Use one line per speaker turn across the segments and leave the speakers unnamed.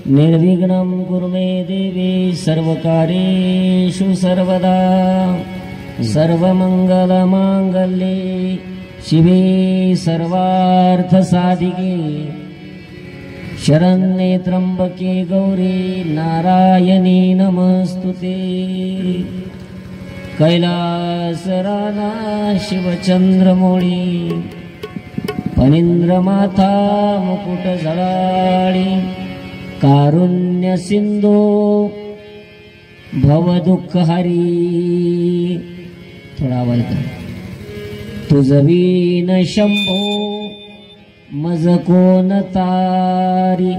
निर्विघ्नं कुरु मे देवी सर्वकार्येषु सर्वदा सर्वमंगलमांगल्ये शिवे सर्वार्थसाधिके शरण्ये त्र्यंबके गौरी नारायणी नमस्तुते। कैलासराना शिवचंद्रमौळी फणींद्रमाथा मुकुट झळाळी कारुण्य सिंधू भव दुःख हरी। थोडा आवाज कर। तुझवीन शंभो मज कोण तारी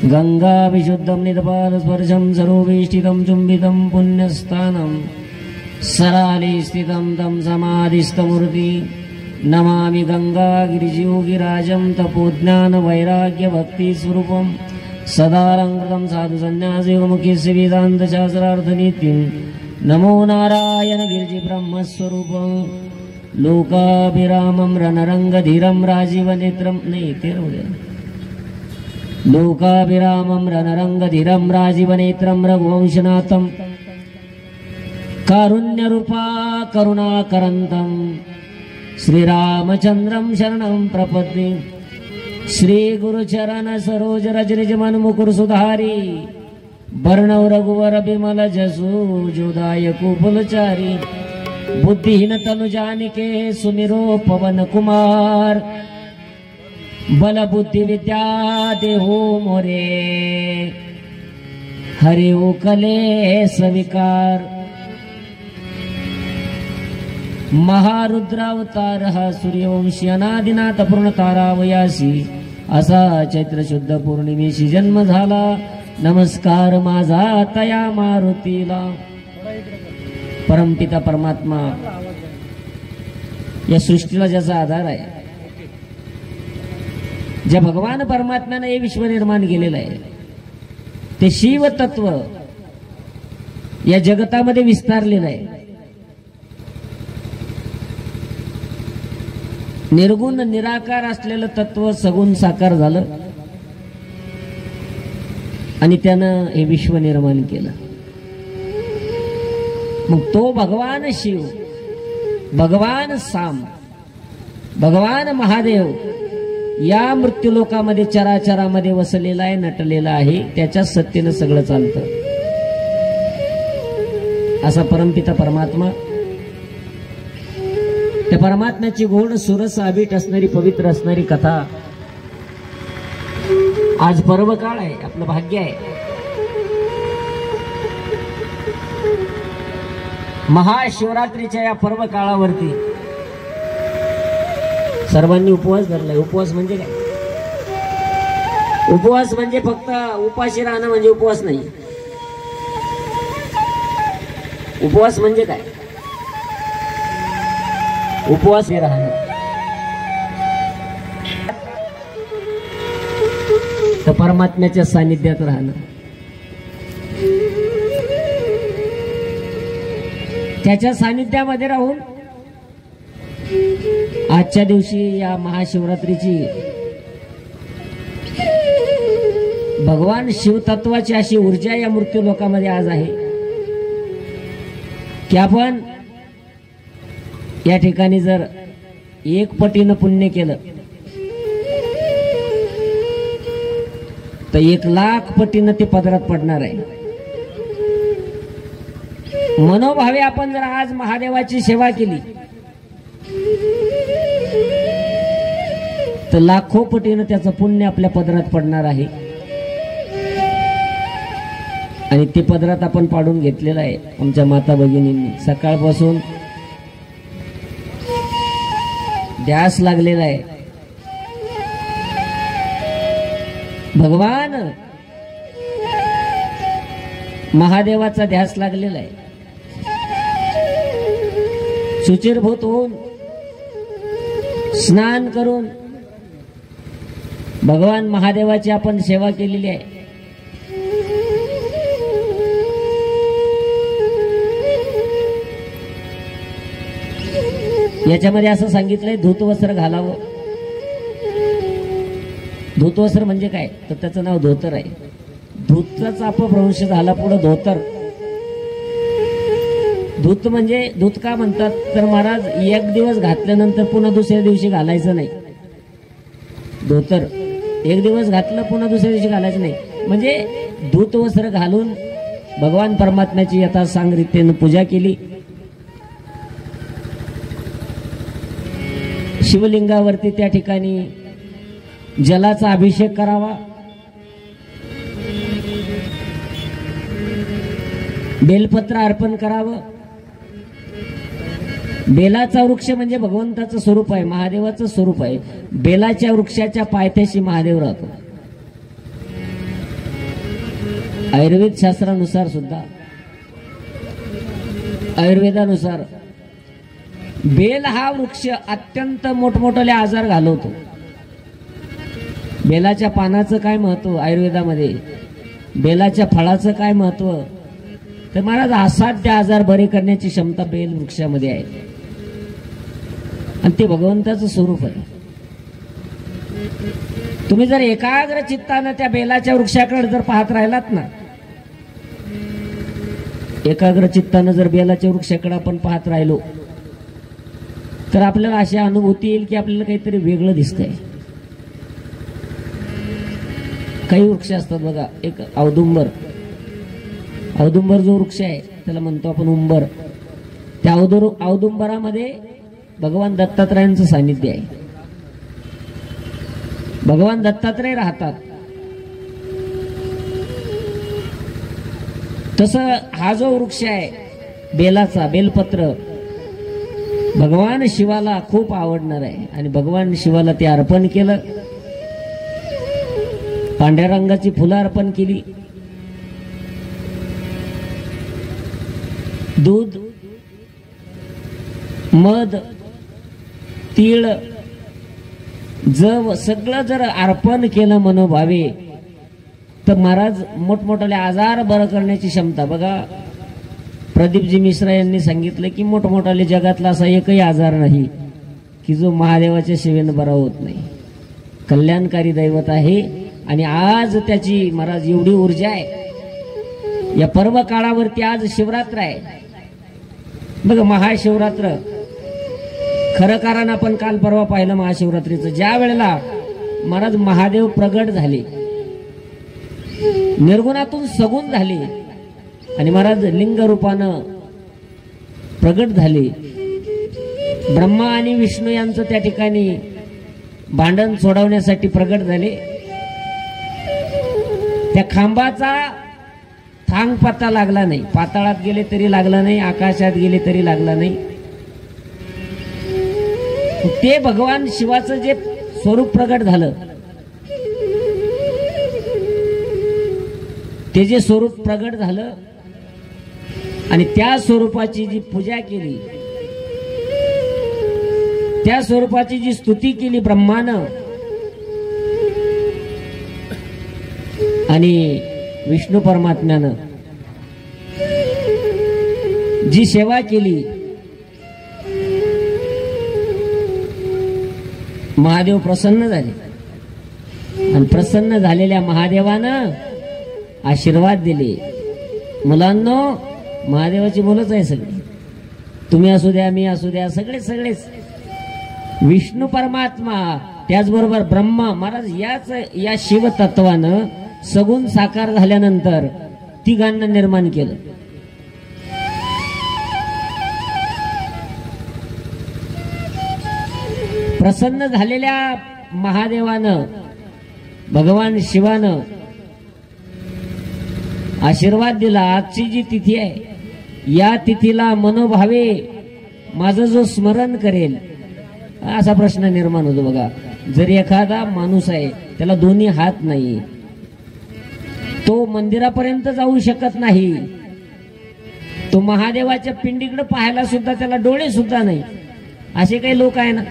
गंगा विशुद्धम निदपाल स्पर्शम सरोवेष्टितं चुंबितं पुण्यस्थानं सराले स्थितं तं समाधिस्थमूर्ति नमामि गंगा गिरियोगिराजं तपोज्ञान वैराग्य भक्ति स्वरूपं सदालंकृतं साधु संन्यासयोगमुखी वेदांत शास्त्रार्थ नित्यं नमो नारायण गिरिजि ब्रह्मस्वरूपं लोकाभिरामं रणरंगधीरं राजीवनेत्रं नहीं तेरह लोकाभिरामं रणरंगधीरं राजीवनेत्रं रघुवंशनाथं कारुण्यरूपा करुणाकरन्तं श्रीरामचंद्रं शरणं प्रपद्ये। श्री गुरुचरण सरोज रजनिज मन मुकुर सुधारी वर्णव रघुवर बिमल जसु जोदाय कुबलचारी बुद्धिहीन तनु जानिके सुमिरो पवन कुमार बल बुद्धि विद्या देहो मोरे हरि ओ कले सविकार महारुद्रावतार हा सूर्यवंशी अनादिनाथ पूर्ण तारावयासी असा चैत्र शुद्ध पौर्णिमेशी जन्म झाला। नमस्कार माझा तया मारुतीला। परमपिता परमात्मा या सृष्टीला ज्याचा आधार आहे, ज्या भगवान परमात्म्याने हे विश्व निर्माण केलेलं आहे, ते शिव तत्व या जगतामध्ये विस्तारलेलं आहे। निर्गुण निराकार असलेलं तत्व सगुण साकार झालं आणि त्यानं हे विश्व निर्माण केलं। मग तो भगवान शिव, भगवान साम, भगवान महादेव या मृत्यूलोकामध्ये चराचरामध्ये वसलेला आहे, नटलेला आहे। त्याच्या सत्तेनं सगळं चालतं। असा परमपिता परमात्मा, त्या परमात्म्याची गोड सुरस अभिट असणारी पवित्र असणारी कथा आज पर्व काळ आहे, आपलं भाग्य आहे। महाशिवरात्रीच्या या पर्व काळावरती सर्वांनी उपवास धरलाय। उपवास म्हणजे काय? उपवास म्हणजे फक्त उपाशी राहणं म्हणजे उपवास नाही। उपवास म्हणजे काय? उपवास हे राहणं, तर परमात्म्याच्या सानिध्यात राहणं, त्याच्या सानिध्यामध्ये राहून आजच्या दिवशी या महाशिवरात्रीची भगवान शिवतत्वाची अशी ऊर्जा या मृत्यू लोकामध्ये आज आहे की आपण या ठिकाणी जर एक पटीनं पुण्य केलं तर 1,00,000 पटीनं ते पदरात पडणार आहे. मनोभावे आपण जर आज महादेवाची सेवा केली तर लाखो पटीनं त्याचं पुण्य आपल्या पदरात पडणार आहे. आणि ते पदरात आपण पाडून घेतलेलं आहे आमच्या माता भगिनींनी. सकाळपासून ध्यास लागलेला आहे. भगवान महादेवाचा ध्यास लागलेला आहे. शुचिरभूत होऊन स्नान करून भगवान महादेवाची आपण सेवा केलेली आहे. याच्यामध्ये असं सांगितलंय धूतवस्त्र घालावं. धूतवस्त्र म्हणजे काय तर त्याचं नाव धोतर आहे. धूतचा अपभ्रंश झाला पुढे धोतर. धूत म्हणजे धूत का म्हणतात तर महाराज एक दिवस घातल्यानंतर पुन्हा दुसऱ्या दिवशी घालायचं नाही. धोतर एक दिवस घातलं पुन्हा दुसऱ्या दिवशी घालायचं नाही. म्हणजे धूतवस्त्र घालून भगवान परमात्म्याची यथासांग रीतीने पूजा केली. शिवलिंगावरती त्या ठिकाणी जलाचा अभिषेक करावा. बेलपत्र अर्पण करावं. बेलाचा वृक्ष म्हणजे भगवंताचं स्वरूप आहे, महादेवाचं स्वरूप आहे. बेलाच्या वृक्षाच्या पायथ्याशी महादेव राहतो. आयुर्वेद शास्त्रानुसार सुद्धा आयुर्वेदानुसार बेल हा वृक्ष अत्यंत मोठमोठे आजार घालवतो. बेलाच्या पानाचं काय महत्व आयुर्वेदामध्ये, बेलाच्या फळाचं काय महत्व तर महाराज असाध्य आजार बरे करण्याची क्षमता बेल वृक्षामध्ये आहे. आणि ते भगवंताचं स्वरूप आहे. तुम्ही जर एकाग्र चित्तानं त्या बेलाच्या वृक्षाकडे जर पाहत राहिलात ना, एकाग्र चित्तानं जर बेलाच्या वृक्षाकडे आपण पाहत राहिलो तर आपल्याला अशी अनुभूती येईल की आपल्याला काहीतरी वेगळं दिसतंय. काही वृक्ष असतात बघा, एक औदुंबर. औदुंबर जो वृक्ष आहे त्याला म्हणतो आपण उंबर. त्या औदुंबरामध्ये भगवान दत्तात्रयांचं सानिध्य आहे. भगवान दत्तात्रय राहतात. तसं हा जो वृक्ष आहे बेलाचा, बेलपत्र भगवान शिवाला खूप आवडणार आहे. आणि भगवान शिवाला ते अर्पण केलं. पांढऱ्या रंगाची फुलं अर्पण केली. दूध, मध, तीळ, जव सगळं जर अर्पण केलं मनोभावे तर महाराज मोठमोठाले आजार बरं करण्याची क्षमता. बघा प्रदीपजी मिश्रा यांनी सांगितलं की मोठमोठाले जगातला असा एकही आजार नाही की जो महादेवाच्या सेवेनं बरा होत नाही. कल्याणकारी दैवत आहे. आणि आज त्याची महाराज एवढी ऊर्जा आहे. या पर्व काळावरती आज शिवरात्र आहे बघा, महाशिवरात्र. खरं कारण आपण काल परवा पाहिलं महाशिवरात्रीचं. ज्या वेळेला महाराज महादेव प्रगट झाले, निर्गुणातून सगुण झाले आणि महाराज लिंग रूपानं प्रगट झाले. ब्रह्मा आणि विष्णू यांचं त्या ठिकाणी भांडण सोडवण्यासाठी प्रगट झाले. त्या खांबाचा थांग पत्ता लागला नाही. पाताळात गेले तरी लागला नाही, आकाशात गेले तरी लागला नाही. ते भगवान शिवाचं जे स्वरूप प्रगट झालं, ते जे स्वरूप प्रगट झालं आणि त्या स्वरूपाची जी पूजा केली, त्या स्वरूपाची जी स्तुती केली ब्रह्मानं आणि विष्णू परमात्म्यानं जी सेवा केली, महादेव प्रसन्न झाले. आणि प्रसन्न झालेल्या महादेवानं आशीर्वाद दिले. मुलांनो, महादेवाची मुलंच आहे सगळी. तुम्ही असू द्या, मी असू द्या, सगळेच विष्णू परमात्मा, त्याचबरोबर ब्रह्मा महाराज या शिवतत्वानं सगुण साकार झाल्यानंतर तिघांना निर्माण केलं. प्रसन्न झालेल्या महादेवानं, भगवान शिवानं आशीर्वाद दिला. आजची जी तिथी आहे, या तिथीला मनोभावे माझं जो स्मरण करेल, असा प्रश्न निर्माण होतो बघा. जर एखादा माणूस आहे, त्याला दोन्ही हात नाही, तो मंदिरापर्यंत जाऊ शकत नाही, तो महादेवाच्या पिंडीकडे पाहायला सुद्धा त्याला डोळे सुद्धा नाही, असे काही लोक आहे ना.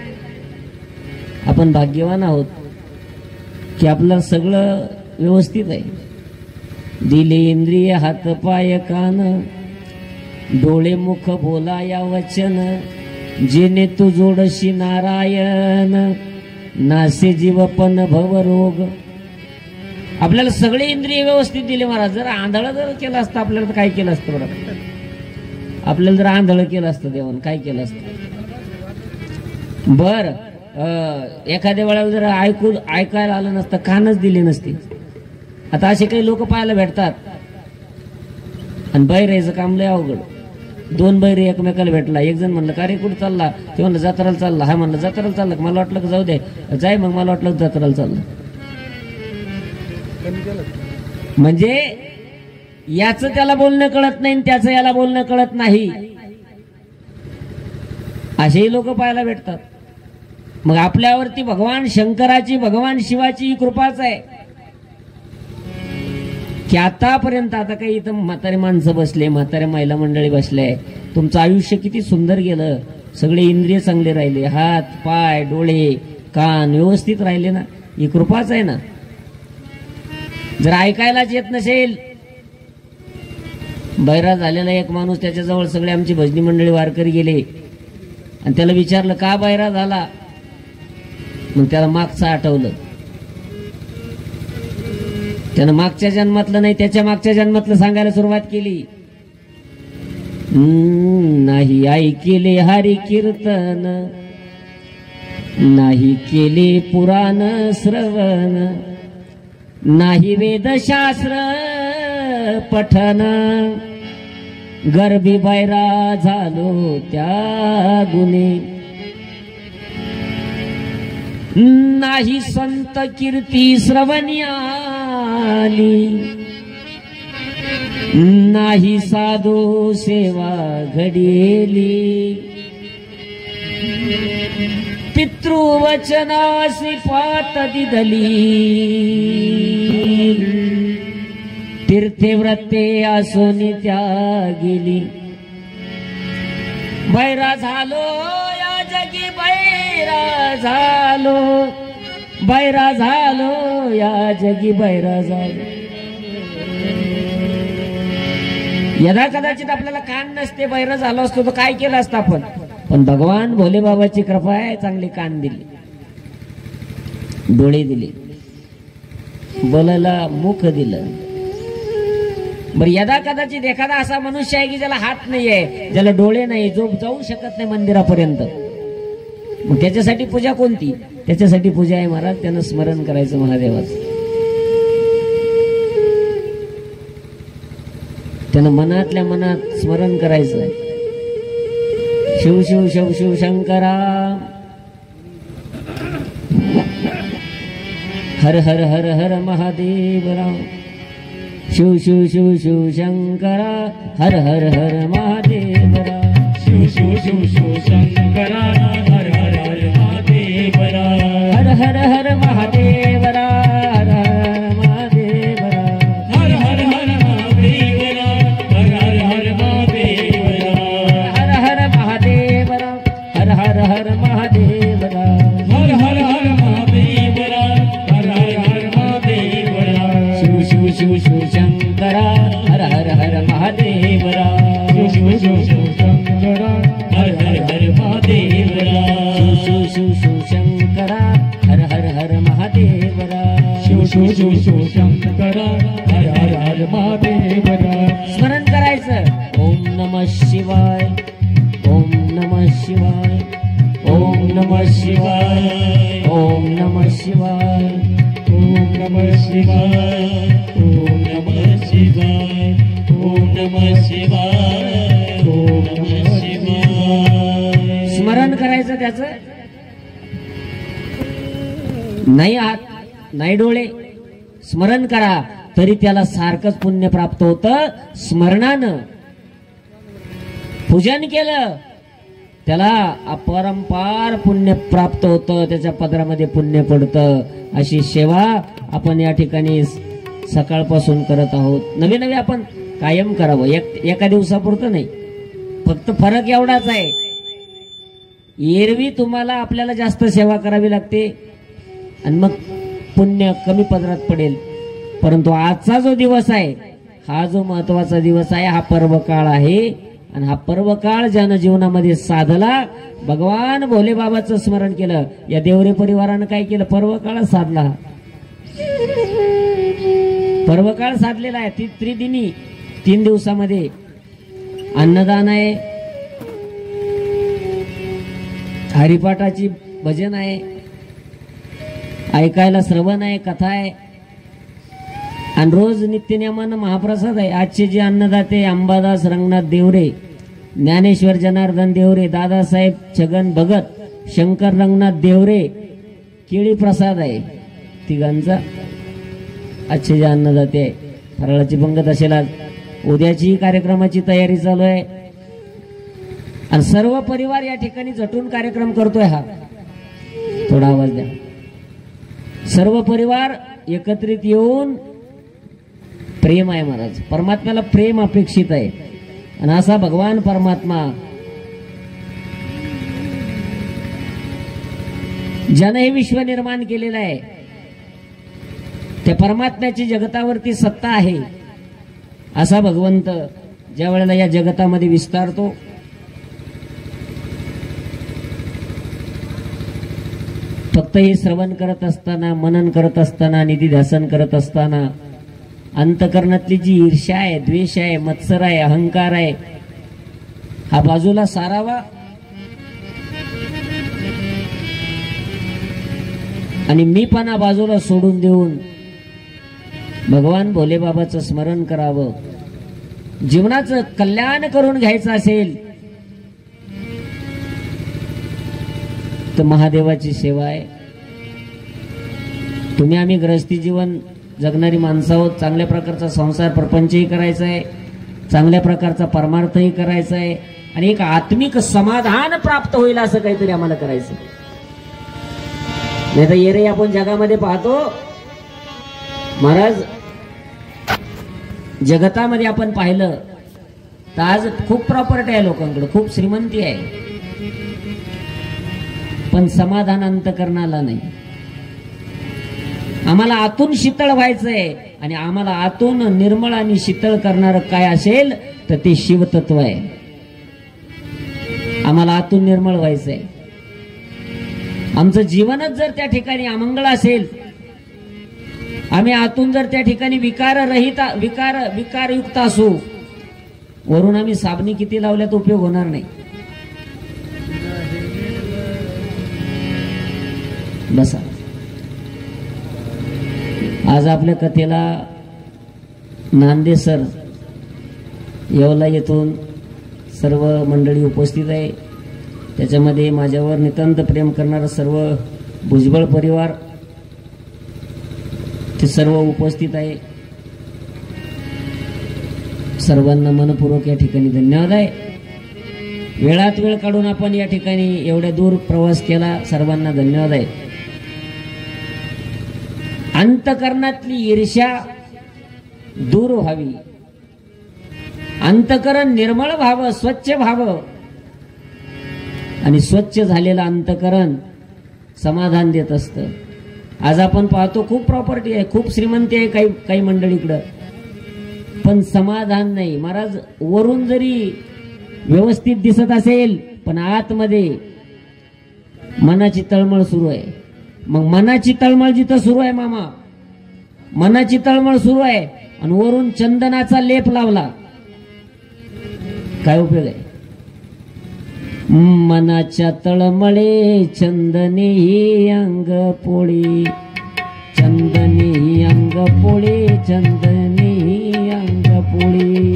आपण भाग्यवान आहोत की आपलं सगळं व्यवस्थित आहे. दिले इंद्रिय, हात पाय कान, डोळे मुख बोला या वचन, जेने तू जोडशी नारायण, नासे जीवपन भवरोग. आपल्याला सगळे इंद्रिय व्यवस्थित दिले महाराज. जर आंधळ जर केलं असतं आपल्याला तर काय केलं असतं बरं? आपल्याला जर आंधळ केलं असतं देवान, काय केलं असतं? बर, एखाद्या वेळेला जर ऐकायला आलं नसतं, कानच दिले नसते. आता असे काही लोक पाहायला भेटतात. आणि बैरायचं काम लय अवघड. दोन बैरे एकमेकाला भेटला, एक जण म्हणलं का रे कुठं चालला, ते म्हणलं जत्राला चालला. हा म्हणलं जत्राला चाललं, मला वाटलं की जाऊ दे जाय, मग मला वाटलं जत्राला चाललं. म्हणजे याचं त्याला बोलणं कळत नाही, त्याचं याला बोलणं कळत नाही, असेही लोक पाहायला भेटतात. मग आपल्यावरती भगवान शंकराची, भगवान शिवाची कृपाच आहे की आतापर्यंत, आता काही इथं म्हातारे माणसं बसले, म्हातारे महिला मंडळी बसले, तुमचं आयुष्य किती सुंदर गेलं. सगळे इंद्रिय चांगले राहिले, हात पाय डोळे कान व्यवस्थित राहिले ना, ही कृपाच आहे ना. जर ऐकायलाच येत नसेल, बैरा झालेला एक माणूस, त्याच्याजवळ सगळे आमची भजनी मंडळी वारकरी गेले आणि त्याला विचारलं का बैरा झाला, मग त्याला मागचं आठवलं. त्यानं मागच्या जन्मातलं नाही, त्याच्या मागच्या जन्मातलं सांगायला सुरुवात केली. नाही ऐकिले हरी कीर्तन, नाही केले पुराण श्रवण, नाही वेदशास्त्र पठन, गर्भी बैरा झालो त्या गुणे, नाही संत कीर्ती श्रवण्याली, नाही साधू सेवा घडेली, पितृवचनासी पात दिधली, तीर्थे व्रते आसोनी त्या गेली. बैरा झालो या जगी, बैरा झालो, बैरा झालो या जगी, बैरा झालो. यदा कदाचित आपल्याला कान नसते, बैरा झालो असतो तर काय केलं असतं आपण? पण भगवान भोले बाबाची कृपा आहे, चांगले कान दिले, डोळे दिले, बोलायला मुख दिलं. बर, यदा कदाचित एखादा असा मनुष्य आहे की ज्याला हात नाहीये, ज्याला डोळे नाही, जो जाऊ शकत नाही मंदिरापर्यंत, मग त्याच्यासाठी पूजा कोणती? त्याच्यासाठी पूजा आहे महाराज, त्यानं स्मरण करायचं महादेवाचं, त्यानं मनातल्या मनात स्मरण करायचं. शिव शिव शिव शिव शंकरा, हर हर हर हर महादेवराव, शिव शिव शिव शिव शंकरा, हर हर हर महादेवरा, शिव शिव शिव शिव शंकरा, हर हर हर महादेवरा, हर हर हर महादेवरा, हर हर महादेवरा, हर हर हर महादेवरा, हर हर हर महादेवरा, हर हर महादेवरा, हर हर हर महादेवरा, हर हर हर महादेवरा, हर हर हर महादेवरा, शिव शिव शिव शिव शंकरा, हर हर हर महादेवरा, शिव शिव शिव शंकरा, हर हर हर महादेवरा, शिव शिव शिव शंकरा, हर हर हर महादेवरा, शिव शिव शिव शंकरा, हर हर हर स्मरण करायचं ओम नमः शिवाय ओम नमः शिवाय ओम नमः शिवाय ओम नमः शिवाय
ओम नमः शिवाय ओम नमः शिवाय ओम नमः शिवाय ओम नमः शिवाय।
स्मरण करायचं त्याचं, नाही हात नाही डोळे, स्मरण करा तरी त्याला सारखंच पुण्य प्राप्त होतं। स्मरणानं पूजन केलं त्याला अपरंपार पुण्य प्राप्त होतं, त्याच्या पदरामध्ये पुण्य पडतं। अशी सेवा आपण या ठिकाणी सकाळपासून करत आहोत। नवे नवे आपण कायम करावं, एका दिवसापुरतं नाही। फक्त फरक एवढाच आहे, एरवी तुम्हाला आपल्याला जास्त सेवा करावी लागते आणि मग पुण्य कमी पदरात पडेल, परंतु आजचा जो दिवस आहे हा जो महत्वाचा दिवस आहे, हा पर्व काळ आहे आणि हा पर्व काळ ज्यानं जीवनामध्ये साधला, भगवान भोले बाबाचं स्मरण केलं, या देवरे परिवारानं काय केलं, पर्व काळ साधला। पर्व काळ साधलेला आहे त्रिदिनी, 3 दिवसामध्ये अन्नदान आहे, हरिपाठाची भजन आहे, ऐकायला श्रवण आहे, कथा आहे आणि रोज नित्यनियमानं महाप्रसाद आहे। आजचे जे अन्नदाते अंबादास रंगनाथ देवरे, ज्ञानेश्वर जनार्दन देवरे, दादासाहेब छगन भगत, शंकर रंगनाथ देवरे, केळी प्रसाद आहे तिघांचा आजचे जे अन्नदाते आहे। फराळाची पंगत असेल आज, उद्याची कार्यक्रमाची तयारी चालू आहे आणि सर्व परिवार या ठिकाणी झटून कार्यक्रम करतोय। हा थोडा आवाज द्या। सर्व परिवार एकत्रित येऊन, प्रेम आहे महाराज, परमात्म्याला प्रेम अपेक्षित आहे आणि असा भगवान परमात्मा ज्यानं हे विश्व निर्माण केलेलं आहे, त्या परमात्म्याची जगतावरती सत्ता आहे। असा भगवंत ज्या वेळेला या जगतामध्ये विस्तारतो, फक्त हे श्रवण करत असताना, मनन करत असताना, निधिध्यासन करत असताना अंतकरणातली जी ईर्ष्या आहे, द्वेष आहे, मत्सर आहे, अहंकार आहे, हा बाजूला सारावा आणि मीपणा बाजूला सोडून देऊन भगवान भोले बाबाचं स्मरण करावं। जीवनाचं कल्याण करून घ्यायचं असेल तर महादेवाची सेवा आहे। तुम्ही आम्ही गृहस्थी जीवन जगणारी माणसं आहोत, चांगल्या प्रकारचा संसार प्रपंचही करायचा आहे, चांगल्या प्रकारचा परमार्थही करायचा आहे आणि एक आत्मिक समाधान प्राप्त होईल असं काहीतरी आम्हाला करायचं। नाही तर येरे आपण जगामध्ये पाहतो महाराज, जगतामध्ये आपण पाहिलं तर आज खूप प्रॉपर्टी आहे लोकांकडे, खूप श्रीमंती आहे, पण समाधान अंतकरणाला नाही। आम्हाला आतून शीतळ व्हायचंय आणि आम्हाला आतून निर्मळ आणि शीतळ करणारं काय असेल तर ते शिवतत्व आहे। आम्हाला आतून निर्मळ व्हायचंय, आमचं जीवनच जर त्या ठिकाणी अमंगळ असेल, आम्ही आतून जर त्या ठिकाणी विकारयुक्त असू, वरून आम्ही साबणी किती लावल्यात उपयोग होणार नाही। बसा, आज आपल्या कथेला नांदेसर येवला येथून सर्व मंडळी उपस्थित आहे। त्याच्यामध्ये माझ्यावर नितांत प्रेम करणारा सर्व भुजबळ परिवार ते सर्व उपस्थित आहे। सर्वांना मनपूर्वक या ठिकाणी धन्यवाद आहे। वेळात वेळ काढून आपण या ठिकाणी एवढ्या दूर प्रवास केला, सर्वांना धन्यवाद आहे। अंतकरणातली ईर्ष्या दूर व्हावी, अंतकरण निर्मळ व्हावं, स्वच्छ व्हावं आणि स्वच्छ झालेलं अंतकरण समाधान देत असतं। आज आपण पाहतो खूप प्रॉपर्टी आहे, खूप श्रीमंती आहे काही मंडळीकडं, पण समाधान नाही। महाराज, वरून जरी व्यवस्थित दिसत असेल पण आतमध्ये मनाची तळमळ सुरू आहे। मग मनाची तळमळ जिथं सुरू आहे मामा, मनाची तळमळ सुरू आहे आणि वरून चंदनाचा लेप लावला, काय उपयोग आहे? मनाच्या तळमळे चंदने ही अंग पोळी, चंदने ही अंग पोळी, चंदने ही अंग पोळी.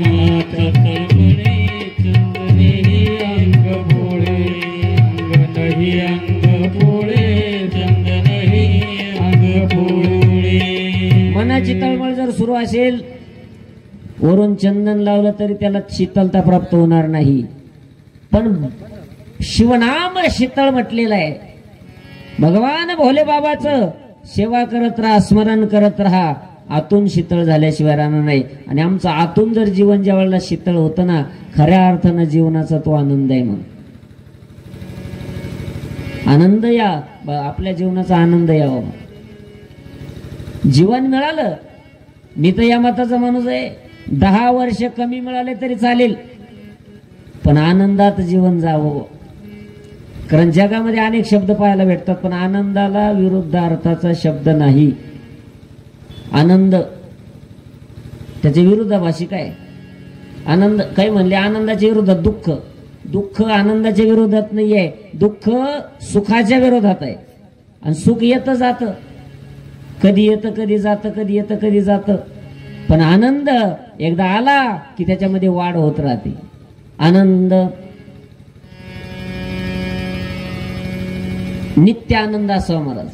मनाच्या तळमळे चंदने ही अंग पोळे, अंगनही अंग पोळे, चंदनही अंग पोळे.
मनाची तळमळ जर सुरू असेल, वरून चंदन लावलं तरी त्याला शीतलता प्राप्त होणार नाही. पण शिवनाम शीतळ म्हटलेलं आहे. भगवान भोले बाबाचं सेवा करत राहा, स्मरण करत राहा, आतून शीतळ झाल्याशिवाय राहणार नाही. आणि आमचं आतून जर जीवन ज्या वेळेला शीतळ होतं ना, खऱ्या अर्थानं जीवनाचा तो आनंद आहे. मग आनंद या, आपल्या जीवनाचा आनंद यावा. जीवन मिळालं, मी तर या मताचा माणूस आहे, 10 वर्ष कमी मिळाले तरी चालेल, पण आनंदात जीवन जावं. कारण जगामध्ये अनेक शब्द पाहायला भेटतात, पण आनंदाला विरुद्ध अर्थाचा शब्द नाही. आनंद त्याच्या विरुद्धाभाषी काय? आनंद काही म्हणले आनंदाच्या विरोधात दुःख, दुःख आनंदाच्या विरोधात नाहीये, दुःख सुखाच्या विरोधात आहे. आणि सुख येतं जातं, कधी येतं कधी जातं, कधी येतं कधी जातं. पण आनंद एकदा आला की त्याच्यामध्ये वाढ होत राहते. आनंद नित्य आनंद असावा महाराज.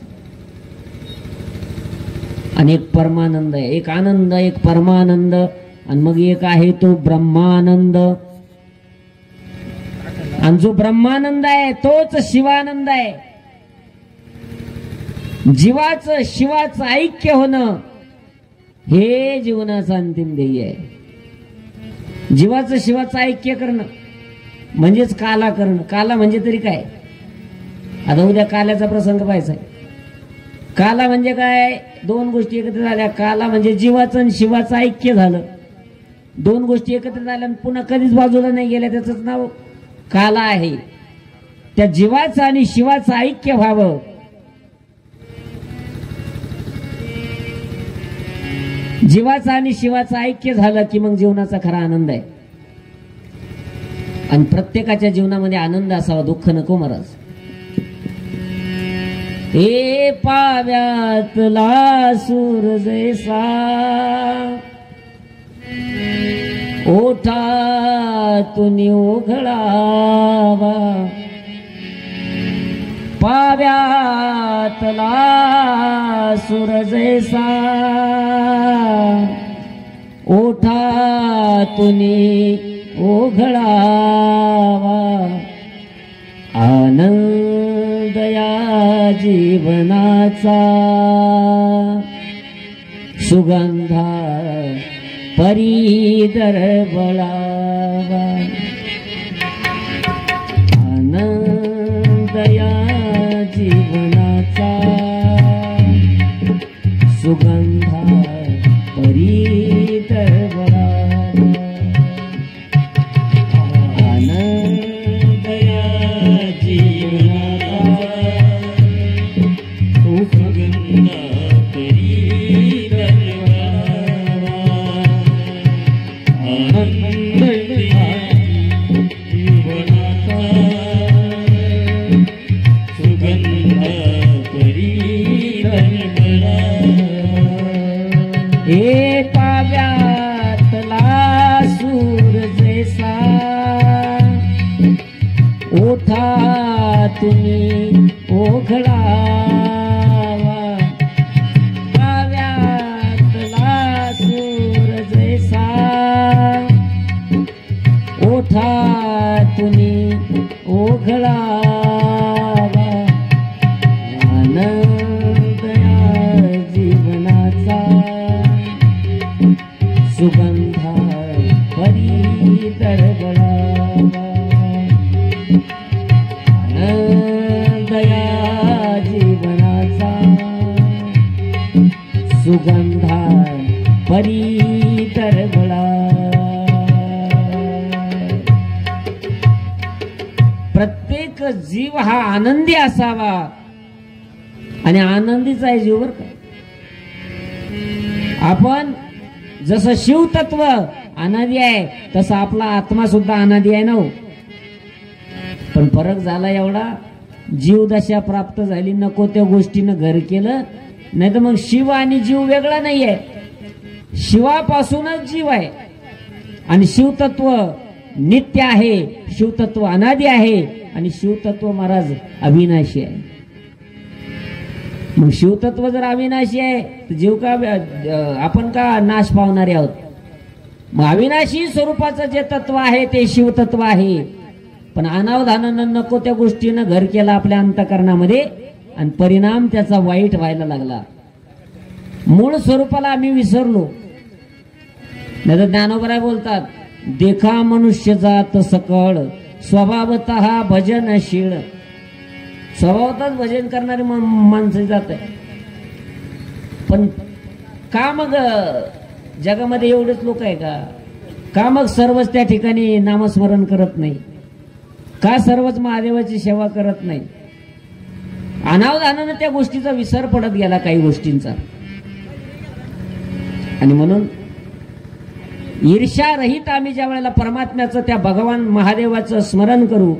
आणि एक परमानंद आहे, एक आनंद, एक परमानंद, आणि मग एक आहे तो ब्रह्मानंद. आणि जो ब्रह्मानंद आहे तोच शिवानंद आहे. जीवाचं शिवाचं ऐक्य होणं हे जीवनाचं अंतिम ध्येय आहे. जीवाचं शिवाचं ऐक्य करणं म्हणजेच काला करणं. काला म्हणजे तरी काय? आता उद्या काल्याचा प्रसंग पाहायचा आहे. काला म्हणजे काय? 2 गोष्टी एकत्र झाल्या. काला म्हणजे जीवाचं आणि शिवाचं ऐक्य झालं. 2 गोष्टी एकत्र झाल्या आणि पुन्हा कधीच बाजूला नाही गेल्या, त्याचंच नाव काला आहे. त्या जीवाचं आणि शिवाचं ऐक्य व्हावं. जीवाचं आणि शिवाचं ऐक्य झालं की मग जीवनाचा खरा आनंद आहे. आणि प्रत्येकाच्या जीवनामध्ये आनंद असावा, दुःख नको महाराज. ए पाव्यातला सूर जैसा ओठातून उघडावा, पाव्यातला सूर जैसा ओठातून उघडावा, आनंद या जीवनाचा सुगंधा परी दरवळावा, आनंद या जीवनाचा सुगंधा परी दरवळावा, आनंद या जीवनाचा सुगंधा परी दरवळावा, आनंद या जीवनाचा सुगंधा परी दरवळावा. हे पाव्यातला सूर जैसा ओठातून ओघळावा, पाव्यातला सूर जैसा ओठातून ओघळावा, आनंद या जीवनाचा सुगंधा परी दरवळावा, आनंद या जीवनाचा सुगंधा परी दरवळावा. प्रत्येक जीव हा आनंदी असावा. आणि आनंदीचा आहे जीव बरं का. आपण जसं शिवतत्व अनादी आहे तसं आपला आत्मा सुद्धा अनादी आहे ना हो. पण फरक झाला एवढा, जीवदशा प्राप्त झाली, नको त्या गोष्टीनं घर केलं. नाही तर मग शिव आणि जीव वेगळा नाहीये, शिवापासूनच जीव आहे. आणि शिवतत्व नित्य आहे, शिवतत्व अनादी आहे आणि शिवतत्व महाराज अविनाशी आहे. मग शिवतत्व जर अविनाशी आहे तर जीव का, आपण का नाश पावणारे आहोत. मग अविनाशी स्वरूपाचं जे तत्व आहे ते शिवतत्व आहे. पण अनावधानानं नको त्या गोष्टीनं घर केलं आपल्या अंतःकरणामध्ये आणि परिणाम त्याचा वाईट व्हायला लागला. मूळ स्वरूपाला आम्ही विसरलो. नाही तर ज्ञानोबराय बोलतात, देखा मनुष्य जात सकळ स्वभावतः भजनशीळ. स्वभावतःच भजन करणारी माणसं जात आहे. पण का मग जगामध्ये एवढेच लोक आहे का मग सर्वच त्या ठिकाणी नामस्मरण करत नाही? का सर्वच महादेवाची सेवा करत नाही? अनावधानानं त्या गोष्टीचा विसर पडत गेला काही गोष्टींचा. आणि म्हणून ईर्ष्यारहित आम्ही ज्या वेळेला परमात्म्याचं, त्या भगवान महादेवाचं स्मरण करू,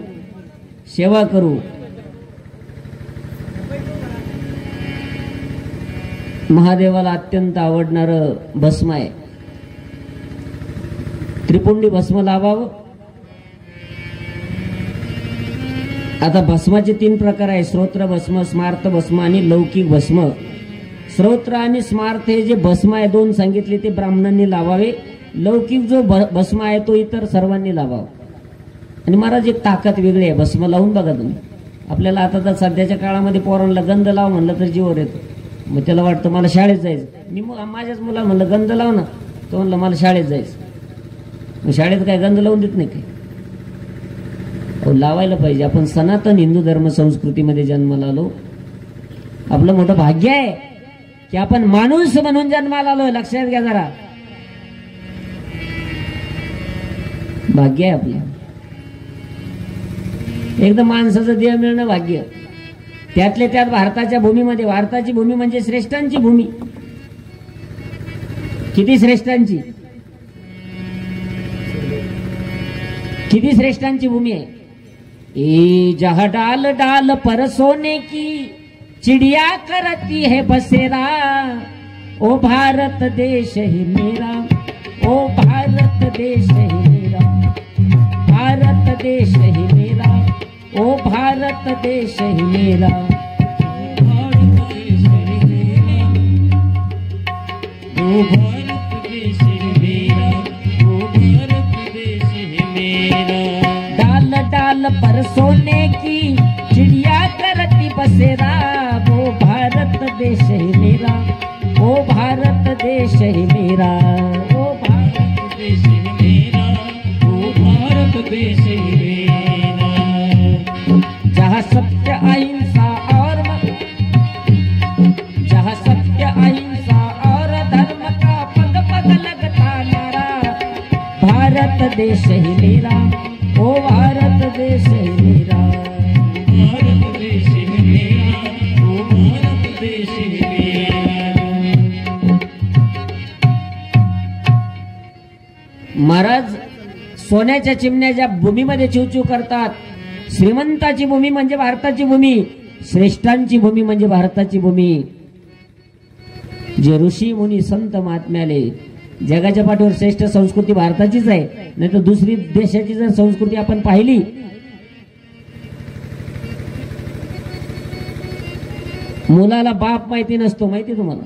सेवा करू, महादेवाला अत्यंत आवडणारं भस्म आहे. त्रिपुंडी भस्म लावावं. आता भस्माचे 3 प्रकार आहे, स्तोत्र भस्म, स्मार्त भस्म आणि लौकिक भस्म. स्तोत्र आणि स्मार्त हे जे भस्म आहे 2 सांगितले ते ब्राह्मणांनी लावावे. लौकिक जो भस्म आहे तो इतर सर्वांनी लावावा. आणि महाराज एक ताकद वेगळी आहे. भस्म लावून बघा तुम्ही. आपल्याला आता तर सध्याच्या काळामध्ये पोरांना गंध लाव म्हणलं तर जीवर येतो. मग त्याला वाटतं मला शाळेत जायचं. मी माझ्याच मुलाला म्हणलं गंध लाव ना, तो म्हणलं मला शाळेत जायचं. मग शाळेत काय गंध लावून देत नाही काही? लावायला पाहिजे. आपण सनातन हिंदू धर्म संस्कृतीमध्ये जन्माला आलो. आपलं मोठं भाग्य आहे की आपण माणूस म्हणून जन्माला आलोय. लक्षात घ्या जरा, भाग्य आहे आपलं. एकदम माणसाचं देह मिळणं भाग्य. त्यातले त्यात भारताच्या भूमीमध्ये. भारताची भूमी म्हणजे श्रेष्ठांची भूमी. किती श्रेष्ठांची, किती श्रेष्ठांची भूमी आहे. ए जहाँ डाल डाल पर सोने की चिड़िया करती है बसेरा, ओ भारत देश ही मेरा, ओ भारत देश ही मेरा, भारत देश ही मेरा, ओ भारत देश ही मेरा,
भारत देश ही मेरा, ओ भारत देश ही मेरा, ओ भारत देश ही मेरा.
डाल डाल पर सोने की चिड़िया करती बसेरा, वो भारत देश ही मेरा, ओ भारत देश ही मेरा, ओ
भारत देश ही मेरा, ओ भारत देश ही मेरा.
जहाँ सत्य अहिंसा और जहाँ सत्य अहिंसा और धर्म का पग पग लगता नारा, भारत देश ही मेरा, ओ भारत देश ही मेरा,
भारत देश ही मेरा, ओ भारत देश ही मेरा.
महाराज सोन्याच्या चिमण्या ज्या भूमीमध्ये चिवचिव करतात, श्रीमंताची भूमी म्हणजे भारताची भूमी, श्रेष्ठांची भूमी म्हणजे भारताची भूमी. जे ऋषी मुनी संत महात्म्याले, जगाच्या पाठीवर श्रेष्ठ संस्कृती भारताचीच आहे. नाही तर दुसरी देशाची जर संस्कृती आपण पाहिली, मुलाला बाप माहिती नसतो. माहिती तुम्हाला,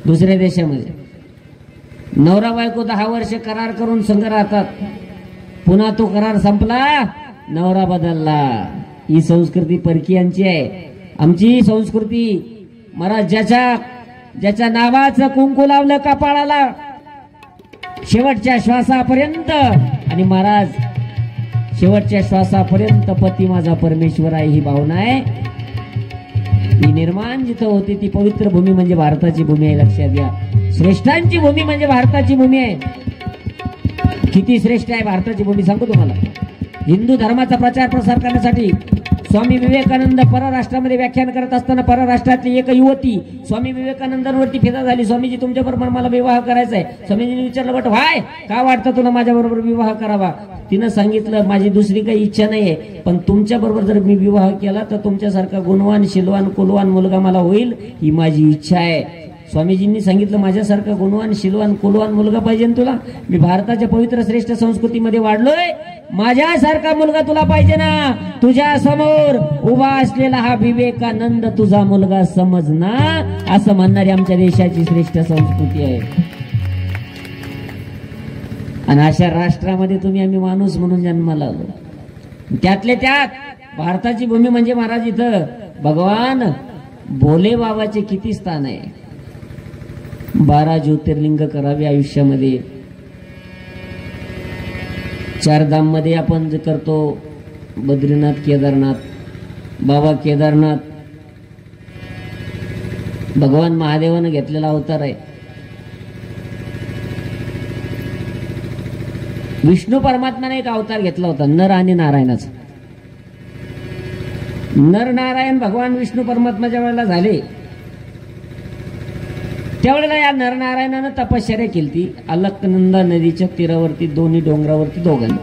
दुसऱ्या देशामध्ये नवरा बायको 10 वर्ष करार करून संग राहतात. पुन्हा तो करार संपला, नवरा बदलला. ही संस्कृती परकीयांची आहे. आमची संस्कृती महाराज ज्याच्या नावाचं कुंकू लावलं कपाळाला शेवटच्या श्वासापर्यंत, आणि महाराज शेवटच्या श्वासापर्यंत पती माझा परमेश्वर आहे ही भावना आहे. ही निर्माण जिथं होती ती पवित्र भूमी म्हणजे भारताची भूमी आहे. लक्षात घ्या, श्रेष्ठांची भूमी म्हणजे भारताची भूमी आहे. किती श्रेष्ठ आहे भारताची भूमी सांगू तुम्हाला. हिंदू धर्माचा प्रचार प्रसार करण्यासाठी स्वामी विवेकानंद परराष्ट्रामध्ये व्याख्यान करत असताना परराष्ट्रातली एक युवती स्वामी विवेकानंदांवरती फिदा झाली. स्वामीजी तुमच्याबरोबर मला विवाह करायचा आहे. स्वामीजींनी विचारलं बट व्हाय का वाटतं तुला माझ्याबरोबर विवाह करावा. तिनं सांगितलं माझी दुसरी काही इच्छा नाहीये, पण तुमच्या बरोबर जर मी विवाह केला तर तुमच्यासारखा गुणवान शिलवान कुलवान मुलगा मला होईल ही माझी इच्छा आहे. स्वामीजींनी सांगितलं माझ्यासारखा गुणवान शिलवान कुलवान मुलगा पाहिजे ना तुला. मी भारताच्या पवित्र श्रेष्ठ संस्कृतीमध्ये वाढलोय, माझ्यासारखा मुलगा तुला पाहिजे ना. तुझ्या समोर उभा असलेला हा विवेकानंद तुझा मुलगा समज ना, असं म्हणणारी आमच्या देशाची श्रेष्ठ संस्कृती आहे. आणि अशा राष्ट्रामध्ये तुम्ही आम्ही माणूस म्हणून जन्माला आलो. त्यातले त्यात भारताची भूमी म्हणजे महाराज इथं भगवान भोले बाबाचे किती स्थान आहे. 12 ज्योतिर्लिंग करावे आयुष्यामध्ये. 4 धाम मध्ये आपण जे करतो बद्रीनाथ केदारनाथ. बाबा केदारनाथ भगवान महादेवानं घेतलेला अवतार आहे. विष्णू परमात्म्याने एक अवतार घेतला होता नर आणि नारायणाचा. नर नारायण भगवान विष्णू परमात्म्याच्या वेळेला झाले त्यावेळेला या नरनारायणानं तपश्चर्या केली अलकनंदा नदीच्या तीरावरती दोन्ही डोंगरावरती दोघांनी.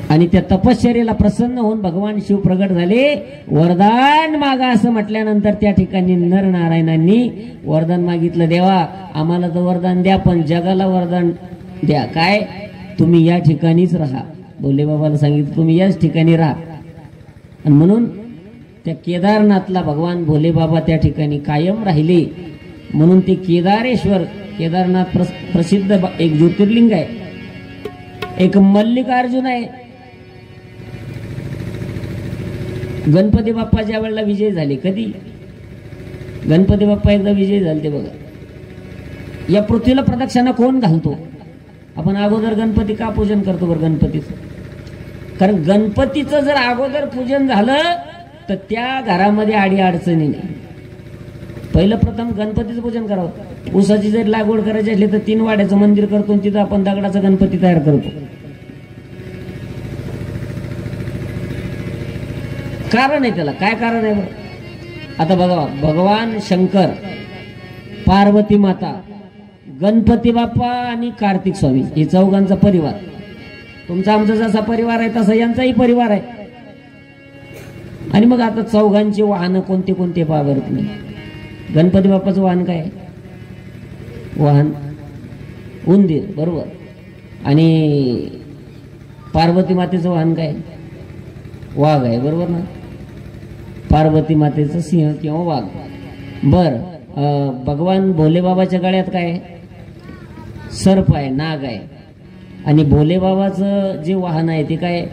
आणि त्या तपश्चर्याला प्रसन्न होऊन भगवान शिव प्रगट झाले. वरदान मागा असं म्हटल्यानंतर त्या ठिकाणी नरनारायणांनी वरदान मागितलं, देवा आम्हाला तर वरदान द्या पण जगाला वरदान द्या. काय तुम्ही या ठिकाणीच राहा. भोले बाबाला सांगितलं तुम्ही याच ठिकाणी राहा. आणि म्हणून त्या केदारनाथला भगवान भोले बाबा त्या ठिकाणी कायम राहिले. म्हणून ते केदारेश्वर केदारनाथ प्रसिद्ध एक ज्योतिर्लिंग आहे. एक मल्लिकार्जुन आहे. गणपती बाप्पा ज्या वेळेला विजय झाले, कधी गणपती बाप्पा एकदा विजय झाले ते बघा. या पृथ्वीला प्रदक्षिणा कोण घालतो. आपण अगोदर गणपती का पूजन करतो बरं गणपतीचं. कारण गणपतीचं जर अगोदर पूजन झालं तर त्या घरामध्ये आडी अडचणी नाही. पहिलं प्रथम गणपतीचं पूजन करावं. ऊसाची जर लागवड करायची असली तर 3 वाड्याचं मंदिर करतो, तिथं आपण दगडाचा गणपती तयार करतो. कारण आहे त्याला. काय कारण आहे बरं. आता बघा भगवान शंकर, पार्वती माता, गणपती बाप्पा आणि कार्तिक स्वामी हे चौघांचा परिवार. तुमचा आमचा जसा परिवार आहे तसा यांचाही परिवार आहे. आणि मग आता चौघांची वाहनं कोणते कोणते पाहा तुम्ही. गणपती बाप्पाचं वाहन काय. वाहन उंदीर बरोबर. आणि पार्वती मातेचं वाहन काय. वाघ आहे बरोबर ना. पार्वती मातेचं सिंह किंवा वाघ. बर भगवान भोले बाबाच्या गळ्यात काय सर्प आहे, नाग आहे. आणि भोले बाबाचं जे वाहन आहे ते काय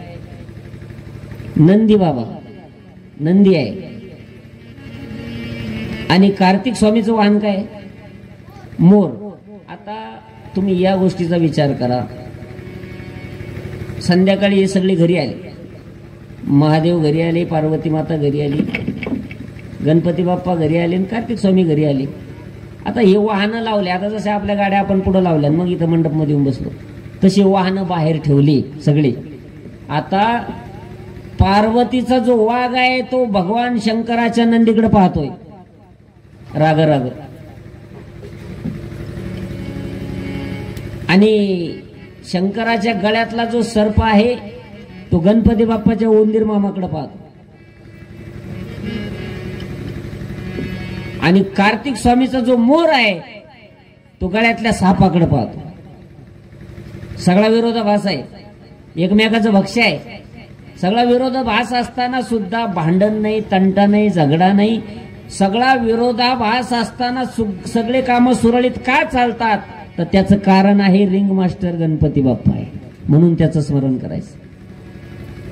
नंदी बाबा, नंदी आहे. आणि कार्तिक स्वामीचं वाहन काय मोर. आता तुम्ही या गोष्टीचा विचार करा. संध्याकाळी हे सगळे घरी आले. महादेव घरी आले, पार्वती माता घरी आली, गणपती बाप्पा घरी आले आणि कार्तिक स्वामी घरी आले. आता हे वाहनं लावले. आता जसे आपल्या गाड्या आपण पुढे लावल्या मग इथं मंडपमध्ये येऊन बसलो तशी वाहनं बाहेर ठेवली सगळे. आता पार्वतीचा जो वाघ आहे तो भगवान शंकराच्या नंदीकडे पाहतोय राग राग. आणि शंकराच्या गळ्यातला जो सर्प आहे तो गणपती बाप्पाच्या उंदीर मामाकडे पाहतो. आणि कार्तिक स्वामीचा जो मोर आहे तो गळ्यातल्या सापाकडे पाहतो. सगळा विरोधाभास आहे, एकमेकाचं भक्ष्य आहे. सगळा विरोधाभास असताना सुद्धा भांडण नाही, तंटा नाही, झगडा नाही. सगळा विरोधाभास असताना सगळे कामं सुरळीत का चालतात तर त्याचं कारण आहे रिंग मास्टर गणपती बाप्पा आहे. म्हणून त्याचं स्मरण करायचं.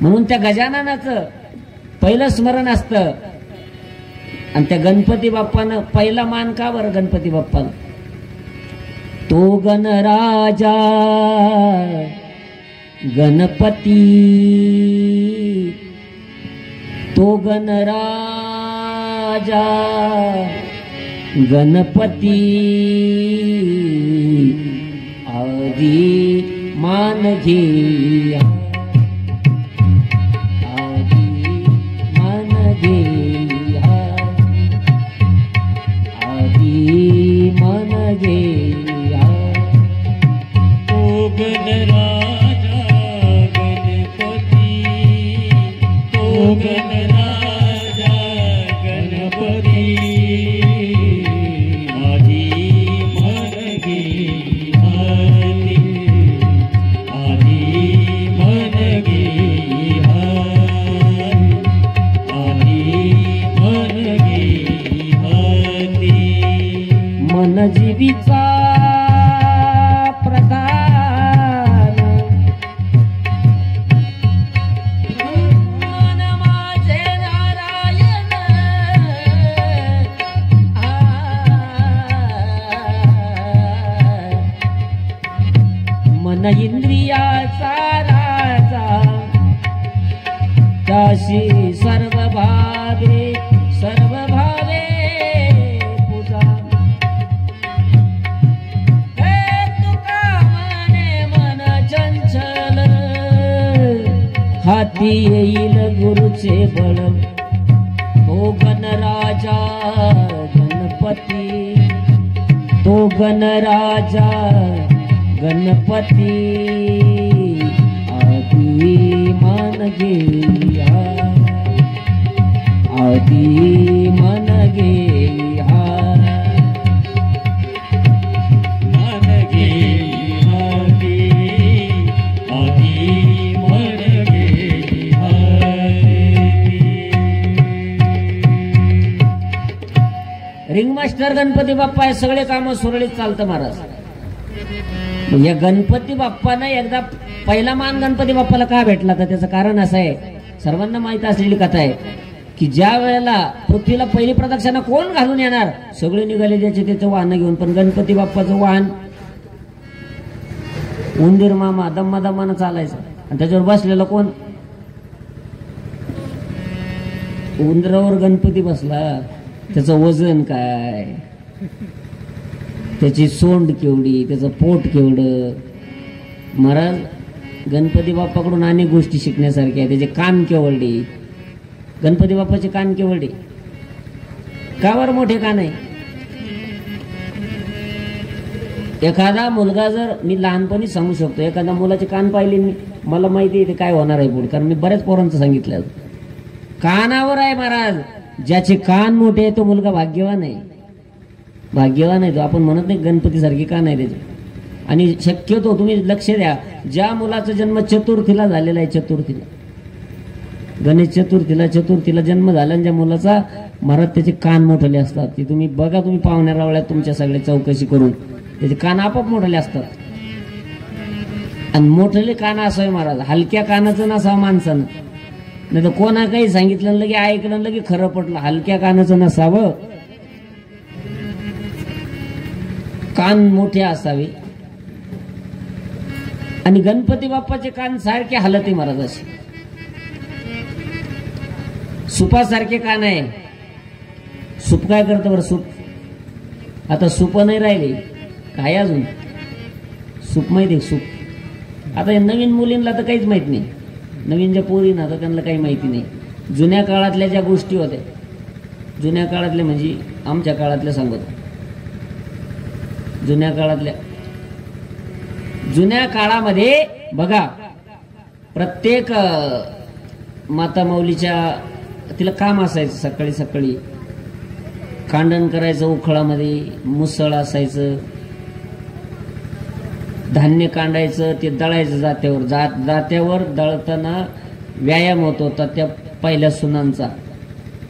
म्हणून त्या गजाननाचं पहिलं स्मरण असतं. आणि त्या गणपती बाप्पानं पहिला मान का बरं गणपती बाप्पाला. तो गणराजा गणपती, तो गणराजा गणपती आधी मान घे.
गणराजा गणपती आधी मन गेली हाती आधी मन गेली हाती आधी मन गेली हाती
मन जीवीचा प्रधान मन माझे नारायण मन इंद्रियाचा राजा त्याशी सर्व भावे पूजा हे तुका मने मन चंचल हाती येईल गुरुचे बळ तो गणराजा गणपती तो गणराजा गणपती आधी मन गेली आधी मन गेली
मन गेली हाती आधी मन गेली हाती
रिंग मास्टर गणपती बाप्पा हे सगळे काम सुरळीत चालतं महाराज. या गणपती बाप्पानं एकदा पहिला मान गणपती बाप्पाला का भेटला तर त्याचं कारण असं आहे, सर्वांना माहित असलेली कथा आहे की ज्या वेळेला पृथ्वीला पहिली प्रदक्षिणा कोण घालून येणार, सगळे निघाले त्याचं वाहन घेऊन, पण गणपती बाप्पाचं वाहन उंदीर मामा दम्मा दम्मानं चालायचं आणि त्याच्यावर बसलेलं कोण, उंदरावर गणपती बसला. त्याचं वजन काय, त्याची सोंड केवढी, त्याचं पोट केवढं. महाराज गणपती बाप्पाकडून अनेक गोष्टी शिकण्यासारख्या आहे. त्याचे कान केवढे, गणपती बाप्पाचे कान केवढे, का बरं मोठे कान आहे. एखादा मुलगा जर, मी लहानपणी सांगू शकतो, एखादा मुलाचे कान पाहिले मी, मला माहिती आहे ते काय होणार आहे पुढे, कारण मी बऱ्याच पोरांचं सांगितलं. कानावर आहे महाराज, ज्याचे कान मोठे आहे तो मुलगा भाग्यवान आहे. भाग्यवान आहे तो. आपण म्हणत नाही गणपती सारखी कान आहे त्याचे. आणि शक्यतो तुम्ही लक्ष द्या, ज्या मुलाचा जन्म चतुर्थीला झालेला आहे, चतुर्थीला गणेश चतुर्थीला जन्म झाला, ज्या मुलाचा, महाराज त्याचे कान मोठले असतात. ते तुम्ही बघा, तुम्ही पाहुण्या रावळ्यात तुमच्या सगळ्या चौकशी करून, त्याचे कान आपोआप मोठले असतात. आणि मोठले कान असावे महाराज, हलक्या कानाचं नसावं माणसानं, नाही तर कोणा काही सांगितलं लगे ऐकलं लगे खरं पडलं. हलक्या कानाचं नसावं, कान मोठे असावे. आणि गणपती बाप्पाचे कान सारखे हलत आहे महाराज, असे सुपासारखे कान आहे. सूप काय करतं बरं, सूप आता सूप नाही राहिले काय अजून, सूप माहिती आहे सूप. आता या नवीन मुलींना तर काहीच माहित नाही, नवीन ज्या पोरींना आता त्यांना काही माहिती नाही. जुन्या काळातल्या ज्या गोष्टी होत्या, जुन्या काळातल्या म्हणजे आमच्या काळातल्या सांगतो, जुन्या काळामध्ये बघा, प्रत्येक माता माऊलीच्या तिला काम असायचं. सकाळी सकाळी कांडण करायचं, उखळामध्ये मुसळ असायचं, धान्य कांडायचं, ते दळायचं जात्यावर. जात्यावर दळताना व्यायाम होत होता त्या पहिल्या सुनांचा.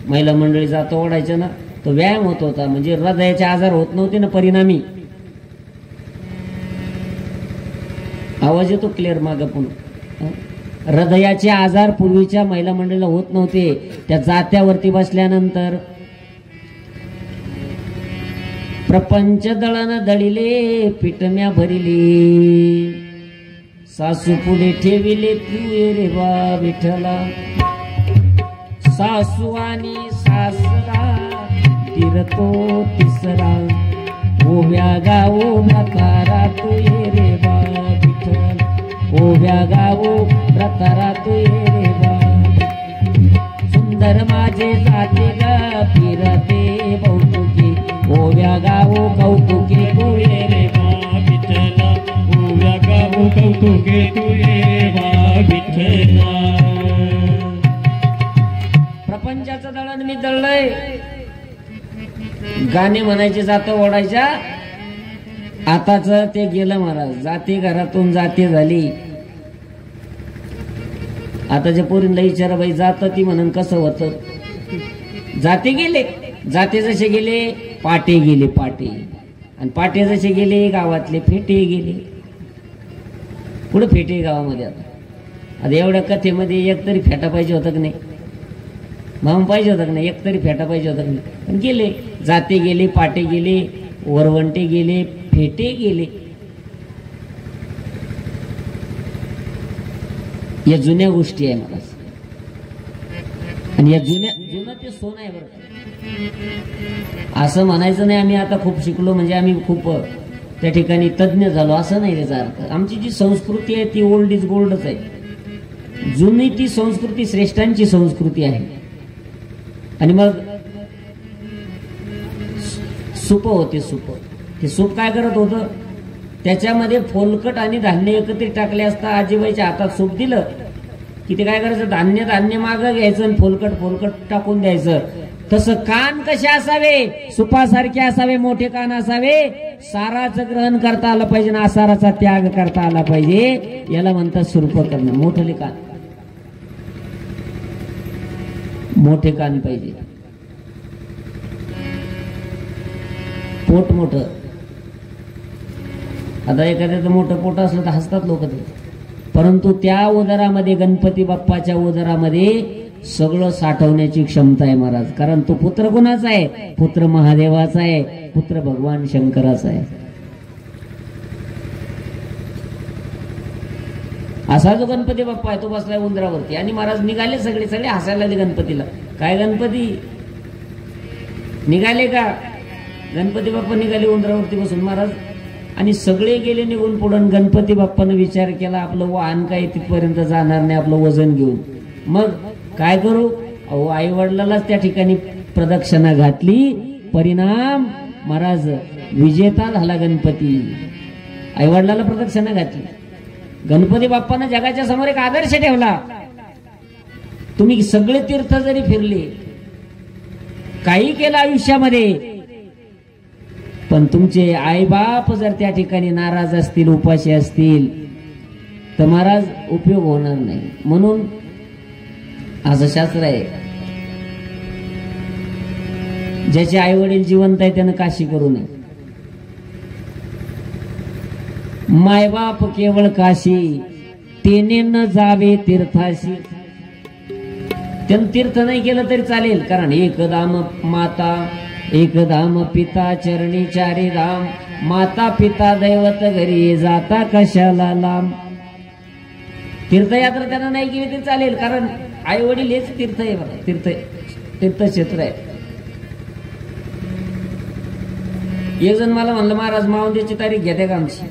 महिला मंडळी जातं ओढायचं ना, तो व्यायाम होत होता, म्हणजे हृदयाचे आजार होत नव्हते ना परिणामी. आवाज येतो क्लिअर मागं पुन्हा. हृदयाचे आजार पूर्वीच्या महिला मंडळीला होत नव्हते. त्या जात्यावरती बसल्यानंतर प्रपंच दळण दळिले, पिटम्या भरिले, सासू पुढे ठेविले तू रे बा विठ्ठला. सासू आणि सासरा तिरतो तिसरा, ओव्या गावो म्हातारा तू रे बा विठ्ठल. ओव्या गावो म्हातारा तू रे बा. सुंदर माझे जाते ग फिरते बहुतुकी, ओव्या गावो कौतुके तू रे बा
विठ्ठला. ओव्या गावो कौतुके तू रे बा विठ्ठला.
झालंय, गाणे म्हणायचे जात ओढायच्या, आताच ते गेलं महाराज. जाती घरातून जाती झाली. आताच्या पोरींना विचारा बाई जात ती म्हणून कसं होतं. जाती गेले, जाते जसे गेले पाटे गेले पाटे, आणि पाटे जसे गेले गावातले फेटे गेले. कुठं फेटे गावामध्ये आता एवढ्या कथेमध्ये एक तरी फेटा पाहिजे होता की नाही, माम पाहिजे होता की नाही, एक तरी फेटा पाहिजे होता की नाही. पण गेले, जाते गेले पाटे गेले, वरवंटे गेले, फेटे गेले. या जुन्या गोष्टी आहे मला, आणि या जुनं ते सोनं आहे बरं. असं म्हणायचं नाही आम्ही आता खूप शिकलो म्हणजे आम्ही खूप त्या ठिकाणी तज्ज्ञ झालो, असं नाही त्याचा अर्थ. आमची जी संस्कृती आहे ती ओल्ड इज गोल्डच आहे. जुनी ती संस्कृती श्रेष्ठांची संस्कृती आहे. आणि मग सूप होते, सूप. ते सूप काय करत होतं, त्याच्यामध्ये फोलकट आणि धान्य एकत्रित टाकले असता आजीबाईच्या हातात सूप दिलं की ते काय करायचं, धान्य धान्य मागं घ्यायचं आणि फोलकट टाकून द्यायचं. तसं कान कसे असावे, सुपासारखे असावे, मोठे कान असावे. साराचं ग्रहण करता आलं पाहिजे ना आसाराचा त्याग करता आला पाहिजे. याला म्हणतात सुरूप करणं. मोठे कान, मोठे कान पाहिजे. पोट मोठं. आता एखाद्याचं मोठं पोट असलं तर हसतात लोक ते, परंतु त्या उदरामध्ये, गणपती बाप्पाच्या उदरामध्ये सगळं साठवण्याची क्षमता आहे महाराज. कारण तो पुत्र कोणाचा आहे, पुत्र महादेवाचा आहे, पुत्र भगवान शंकराचा आहे. असा जो गणपती बाप्पा आहे तो बसलाय उंदरावरती, आणि महाराज निघाले सगळे हसायला लागले गणपतीला. काय गणपती निघाले का, गणपती बाप्पा निघाले उंदरावरती बसून महाराज. आणि सगळे गेले निघून पुढं. गणपती बाप्पानं विचार केला आपलं वाहन काही तिथपर्यंत जाणार नाही आपलं वजन घेऊन, मग काय करू. अहो आई वडिलालाच त्या ठिकाणी प्रदक्षिणा घातली. परिणाम महाराज विजेता झाला गणपती. आई वडिलाला प्रदक्षिणा घातली. गणपती बाप्पानं जगाच्या समोर एक आदर्श ठेवला. तुम्ही सगळे तीर्थ जरी फिरले, काही केलं आयुष्यामध्ये, पण तुमचे आईबाप जर त्या ठिकाणी नाराज असतील, उपाशी असतील, तर महाराज उपयोग होणार नाही. म्हणून असं शास्त्र आहे, ज्याचे आई वडील जिवंत आहे त्यानं काशी करू नये. मायबाप केवळ काशी, तेने न जावे तीर्थाशी. त्यानं तीर्थ नाही केलं तरी चालेल, कारण एक धाम माता, एक धाम पिता, चरणी चारी धाम. माता पिता दैवत घरी, जाता कशाला लांब. तीर्थयात्रा त्यांना नाही केली तरी चालेल, कारण आई वडील हेच तीर्थ आहे बघा, तीर्थक्षेत्र आहे. एक जण मला म्हणलं महाराज मावंदीची तारीख घेते का आमची.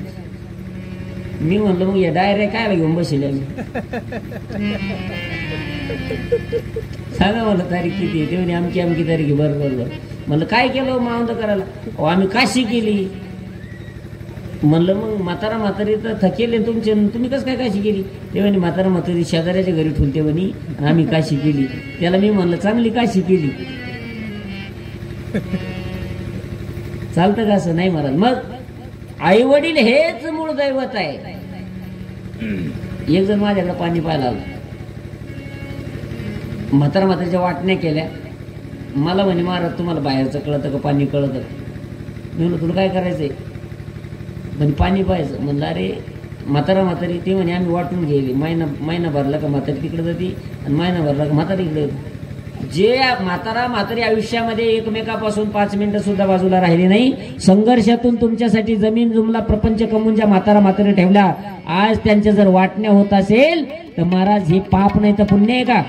मी म्हणलं मग या डायरेक्ट काय घेऊन बसले मी, सांगा मला तारीख किती आहे. ते म्हणे आमकी आमकी तारीख. बरं. म्हणलं काय केलं मावंद करायला. आम्ही काशी केली. म्हणलं मग म्हातारा म्हातारी तर थकेले तुमचे, तुम्ही कसं काय काशी केली. ते म्हणे म्हातारा म्हातारी शेजाऱ्याच्या घरी ठुलते म्हणे, आम्ही काशी केली. त्याला मी म्हणलं चांगली काशी केली. चालतं का असं. नाही महाराज. मग आई वडील हेच मूळ दैवत आहे. एक जण माझ्याकडे पाणी पाहायला आलं. म्हातारा म्हातारीच्या वाटण्या केल्या. मला म्हणे महाराज तुम्हाला बाहेरचं कळतं का, पाणी कळतं. मी म्हणलं तुला काय करायचंय. म्हणजे पाणी पाहायचं. म्हणलं अरे म्हातारा म्हातारी. ते म्हणे आम्ही वाटून गेली. महिना भरला का म्हातारी तिकडे जाते, आणि महिना भरला का म्हातारी इकडे येते. जे म्हातारा म्हातारी आयुष्यामध्ये एकमेकापासून 5 मिनिटं सुद्धा बाजूला राहिली नाही. संघर्षातून तुमच्यासाठी जमीन जुमला प्रपंच कमवून ज्या म्हातारा म्हातारी ठेवल्या, आज त्यांच्या जर वाटण्या होत असेल तर महाराज हे पाप नाही तर पुण्य आहे का.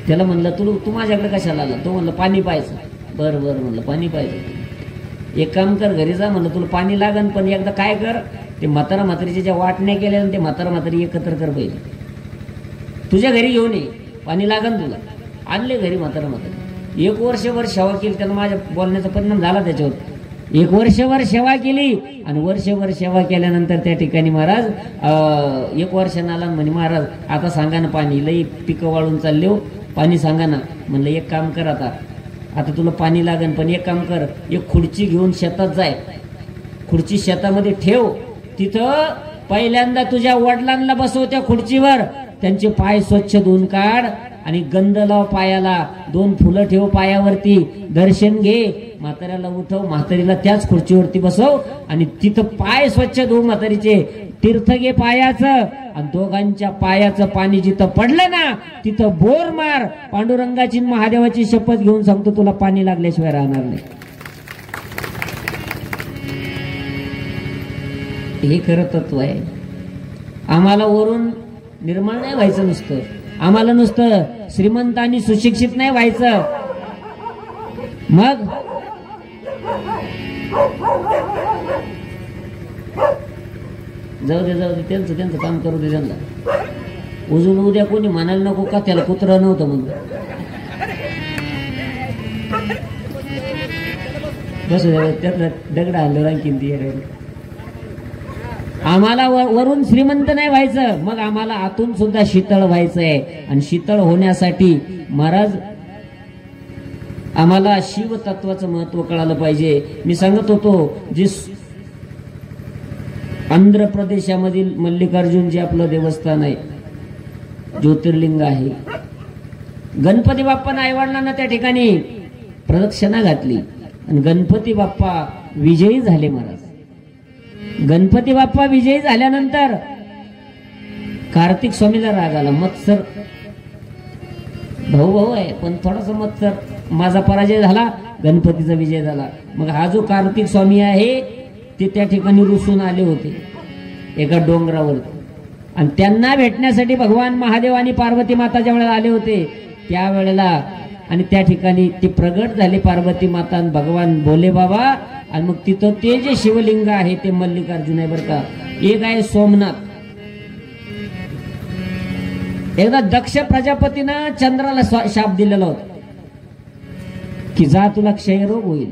त्याला म्हणलं तू माझ्याकडे कशाला आला. तो म्हणलं पाणी पाहायचं. बरं म्हणलं पाणी पाहायचं. एक काम कर घरी जा म्हणलं, तुला पाणी लागन, पण एकदा काय कर, ते म्हातारा म्हातारीच्या ज्या वाटण्या केल्या ते म्हातारा म्हातारी एकत्र कर पाहिजे. तुझ्या घरी घेऊन ये, पाणी लागन तुला. आणले घरी म्हातारा म्हातारी. 1 वर्षभर सेवा केली. त्यांना माझ्या बोलण्याचा परिणाम झाला त्याच्यावर. एक वर्षभर सेवा केली आणि वर्षभर सेवा केल्यानंतर त्या ठिकाणी महाराज 1 वर्षाला म्हणे महाराज आता सांगा ना पाणी लई पिकं वाळून चालले हो, पाणी सांगा ना. म्हणलं एक काम कर, आता तुला पाणी लागेल पण एक काम कर, एक खुर्ची घेऊन शेतात जाय, खुर्ची शेतामध्ये ठेव, तिथं पहिल्यांदा तुझ्या वडिलांना बसव त्या खुर्चीवर, त्यांचे पाय स्वच्छ धुवून काढ आणि गंध लाव पायाला, 2 फुलं ठेव पायावरती, दर्शन घे, म्हाताऱ्याला उठव, म्हातारीला त्याच खुर्चीवरती बसव आणि तिथं पाय स्वच्छ धुव म्हातारीचे, तीर्थ घे पायाचं आणि दोघांच्या पायाचं पाणी जिथं पडलं ना तिथं बोर मार. पांडुरंगाची महादेवाची शपथ घेऊन सांगतो तुला पाणी लागल्याशिवाय राहणार नाही. हे खरं तत्व आहे. आम्हाला वरून निर्मळ नाही व्हायचं नुसतं, आम्हाला नुसतं श्रीमंत आणि सुशिक्षित नाही व्हायचं. मग जाऊ दे त्यांचं काम करू दे त्यांना. उजून उद्या कोणी म्हणायला नको का त्याला कुत्रा नव्हतं म्हणून. बस त्यातलं दगड आणलं आणखीन ती. आम्हाला वरून श्रीमंत नाही व्हायचं, मग आम्हाला आतून सुद्धा शीतळ व्हायचंय. आणि शीतळ होण्यासाठी महाराज आम्हाला शिव तत्वाचं महत्व कळालं पाहिजे. मी सांगत होतो जे आंध्र प्रदेशामधील मल्लिकार्जुन जे आपलं देवस्थान आहे, ज्योतिर्लिंग आहे, गणपती बाप्पांना आईवडिलांना त्या ठिकाणी प्रदक्षिणा घातली आणि गणपती बाप्पा विजयी झाले. महाराज गणपती बाप्पा विजयी झाल्यानंतर कार्तिक स्वामीला राग आला. मत्सर भाऊ आहे पण थोडासा मत्सर, माझा पराजय झाला, गणपतीचा विजय झाला. मग हा जो कार्तिक स्वामी आहे ते त्या ठिकाणी रुसून आले होते एका डोंगरावरती आणि त्यांना भेटण्यासाठी भगवान महादेव आणि पार्वती माता ज्या वेळेला आले होते त्यावेळेला आणि त्या ठिकाणी ते प्रगट झाले पार्वती माता आणि भगवान भोले बाबा. आणि मग तिथं ते जे शिवलिंग आहे ते मल्लिकार्जुन आहे बरं का. एक आहे सोमनाथ. एकदा दक्ष प्रजापतीनं चंद्राला शाप दिलेला होता की जा तुला क्षयरोग होईल.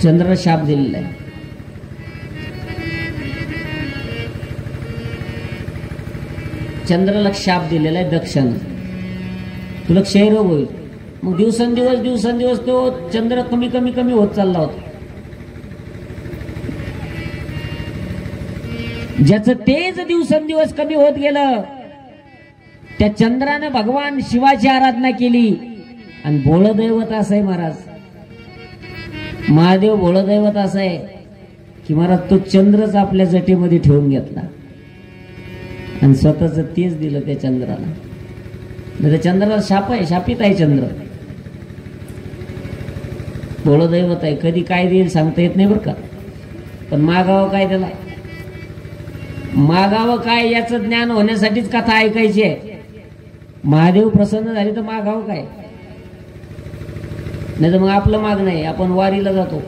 चंद्राला शाप दिलेला आहे. चंद्राला शाप दिलेला आहे दक्षानं, तुला क्षयरोग होईल. मग दिवसेंदिवस तो चंद्र कमी कमी कमी होत चालला होता. ज्याचं तेज दिवसेंदिवस कमी होत गेलं त्या चंद्राने भगवान शिवाची आराधना केली. आणि भोळदैवत असं आहे महाराज, महादेव भोळदैवत असं आहे की महाराज तो चंद्रच आपल्या जटेमध्ये ठेवून घेतला आणि स्वतःच तेज दिलं त्या चंद्राला. त्या चंद्राला शाप आहे, शापित आहे चंद्र, भोळदैवत आहे. कधी काय देईल सांगता येत नाही बरं का. पण मागावं काय त्याला, मागावं काय याचं ज्ञान होण्यासाठीच कथा ऐकायची आहे. महादेव प्रसन्न झाले तर मागावं काय, नाही तर मग आपलं माग नाही. आपण वारीला जातो,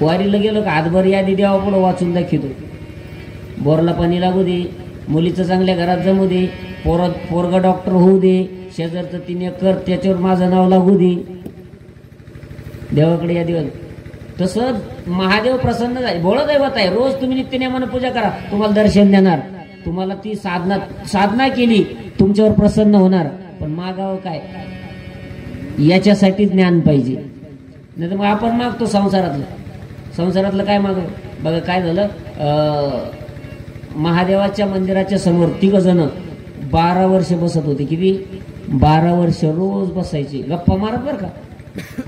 वारीला गेलो का हातभर यादी देवा पुढं वाचून दाखवतो. बोरला पाणी लागू दे, मुलीचं चांगल्या घरात जमू दे, पोरगा डॉक्टर होऊ दे, शेजारचं 3 एकर त्याच्यावर माझं नाव लागू दे, देवाकडे यादी. तसं महादेव प्रसन्न झाले, भोळदैवत आहे. रोज तुम्ही नित्यनेमानं पूजा करा, तुम्हाला दर्शन देणार. तुम्हाला ती साधना केली तुमच्यावर प्रसन्न होणार. पण मागावं काय याच्यासाठी ज्ञान पाहिजे. नाही तर मग आपण मागतो संसारातलं काय मागव. बघा काय झालं, महादेवाच्या मंदिराच्या समोर 3 जण 12 वर्ष बसत होते. किती? 12 वर्ष रोज बसायचे, गप्पा मारत बरं का.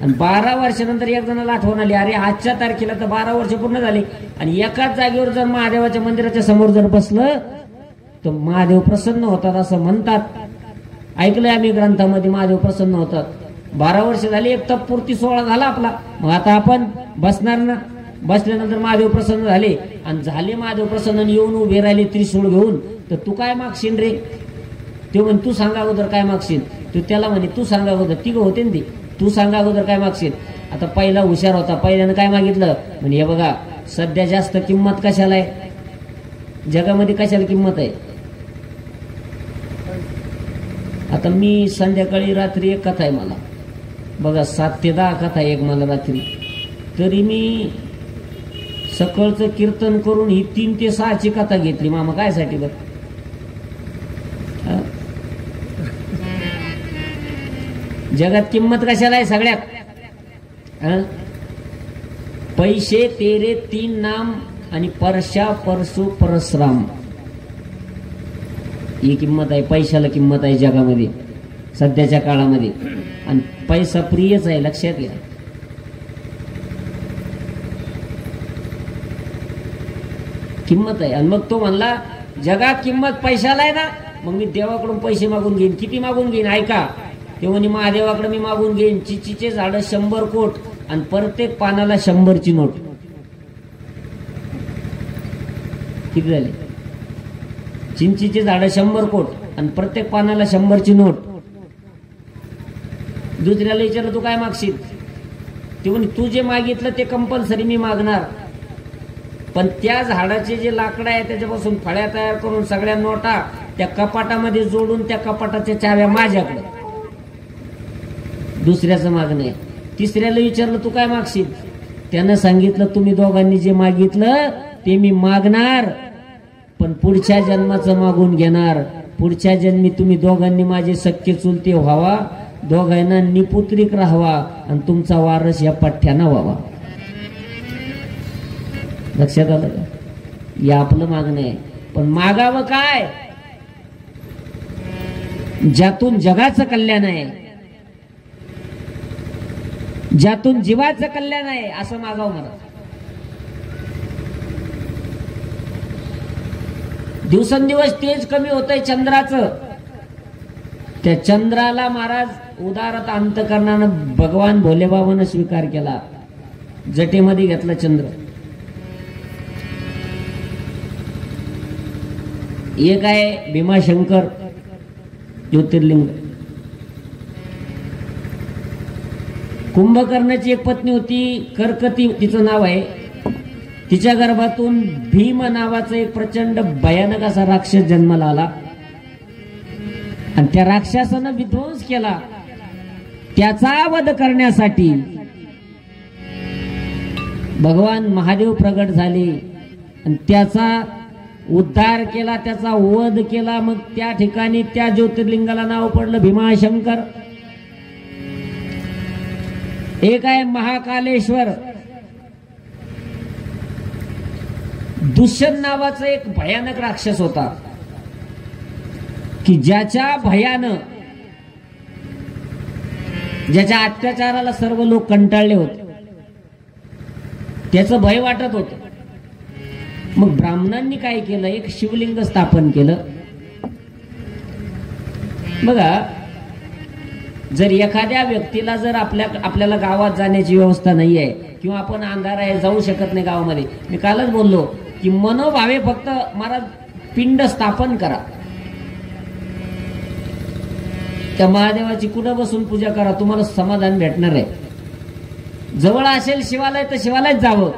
आणि 12 वर्षानंतर एक जणाला आठवण आली, अरे आजच्या तारखेला तर 12 वर्ष पूर्ण झाली. आणि एकाच जागेवर जर महादेवाच्या मंदिराच्या समोर जर बसलं तर महादेव प्रसन्न होतात असं म्हणतात. ऐकलंय आम्ही ग्रंथामध्ये, महादेव प्रसन्न होतात. 12 वर्ष झाली, एक तपपूर्ती सोहळा झाला आपला. मग आता आपण बसणार ना, बसल्यानंतर महादेव प्रसन्न झाले. आणि झाले महादेव प्रसन्न, येऊन उभे राहिले त्रिशूळ घेऊन. तर तू काय मागशील रे? ते म्हणे तू सांगा अगोदर काय मागशील. तू त्याला म्हणे तू सांगा अगोदर, 3 होते ना ते, तू सांगा अगोदर काय मागशील. आता पहिला हुशार होता, पहिल्यानं काय मागितलं म्हणे हे बघा सध्या जास्त किंमत कशाला आहे, जगामध्ये कशाला किंमत आहे. आता मी संध्याकाळी रात्री एक कथा आहे मला, बघा 7 ते 10 कथा एक मला रात्री, तरी मी सकाळचं कीर्तन करून ही 3 ते 6ची कथा घेतली. मामा काय साठी बरं? जगात किंमत कशाला आहे सगळ्यात? पैसे तेरे 3 नाम आणि परशा परशु परशुराम, ही किंमत आहे. पैशाला किंमत आहे जगामध्ये सध्याच्या काळामध्ये, आणि पैसा प्रियच आहे, लक्षात घ्या. किंमत आहे. आणि मग तो म्हणला जगात किंमत पैशाला आहे ना, मग मी देवाकडून पैसे मागून घेईन. किती मागून घेईन ऐका. ते म्हणे महादेवाकडे मी मागून घेईन चिचीचे झाड 100 कोट आणि प्रत्येक पानाला 100ची नोट. किती झाले? चिंचीचे झाड 100 कोट आणि प्रत्येक पानाला 100ची नोट. दुसऱ्याला विचारलं तू काय मागशील? ते म्हणे तू जे मागितलं ते कंपल्सरी मी मागणार, पण त्या झाडाचे जे लाकडं आहे त्याच्यापासून फळ्या तयार करून सगळ्या नोटा त्या कपाटामध्ये जोडून त्या कपाटाच्या चाव्या माझ्याकडे. दुसऱ्याचं मागणं आहे. तिसऱ्याला विचारलं तू काय मागशील? त्यानं सांगितलं तुम्ही दोघांनी जे मागितलं ते मी मागणार, पण पुढच्या जन्माचं मागून घेणार. पुढच्या जन्मी तुम्ही दोघांनी माझे सख्खे चुलते व्हावा, दोघांना निपुत्रिक राहावा आणि तुमचा वारस या पठ्ठ्यानं व्हावा. लक्षात आलं का? या आपलं मागणं आहे. पण मागावं काय? ज्यातून जगाचं कल्याण आहे, ज्यातून जीवाचं कल्याण आहे, असं मागावं. मला दिवसेंदिवस तेज कमी होतंय चंद्राचं. त्या चंद्राला महाराज उदारत अंतकरणानं भगवान भोलेबाबानं स्वीकार केला. जटेमध्ये घेतला चंद्र. एक आहे भीमाशंकर ज्योतिर्लिंग. कुंभकर्णाची एक पत्नी होती कर्कती, तिचं नाव आहे. तिच्या गर्भातून भीम नावाचा एक प्रचंड भयानक असा राक्षस जन्माला आला आणि त्या राक्षसानं विध्वंस केला. त्याचा वध करण्यासाठी भगवान महादेव प्रगट झाले आणि त्याचा उद्धार केला, त्याचा वध केला. मग त्या ठिकाणी त्या ज्योतिर्लिंगाला नाव पडलं भीमाशंकर. एक आहे महाकालेश्वर. दुष्यंत नावाचा एक भयानक राक्षस होता की ज्याच्या भयानं, ज्याच्या अत्याचाराला सर्व लोक कंटाळले होते. त्याचं भय वाटत होतं. मग ब्राह्मणांनी काय केलं? एक शिवलिंग स्थापन केलं. बघा, जर एखाद्या व्यक्तीला जर आपल्याला गावात जाण्याची व्यवस्था नाही आहे किंवा आपण अंधार आहे, जाऊ शकत नाही गावामध्ये, मी कालच बोललो की मनोभावे फक्त महाराज पिंड स्थापन करा. त्या महादेवाची कुठं बसून पूजा करा, तुम्हाला समाधान भेटणार आहे. जवळ असेल शिवालय तर शिवालयात जावं,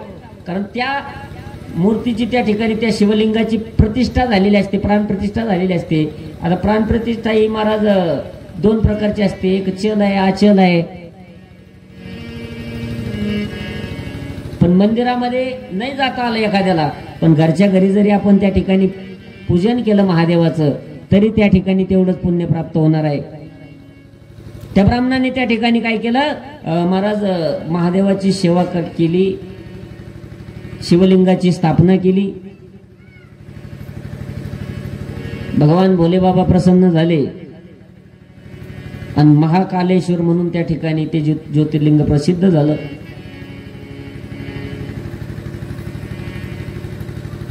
कारण त्या मूर्तीची त्या ठिकाणी त्या शिवलिंगाची प्रतिष्ठा झालेली असते, प्राणप्रतिष्ठा झालेली असते. आता प्राणप्रतिष्ठा ही महाराज 2 प्रकारची असते. एक चल आहे, अचल आहे. पण मंदिरामध्ये नाही जाता आलं एखाद्याला, पण घरच्या घरी जरी आपण त्या ठिकाणी पूजन केलं महादेवाचं, तरी त्या ठिकाणी तेवढंच पुण्य प्राप्त होणार आहे. त्या ब्राह्मणाने त्या ठिकाणी काय केलं? महाराज महादेवाची सेवा केली, शिवलिंगाची स्थापना केली. भगवान भोलेबाबा प्रसन्न झाले आणि महाकालेश्वर म्हणून त्या ठिकाणी ते ज्योतिर्लिंग प्रसिद्ध झालं.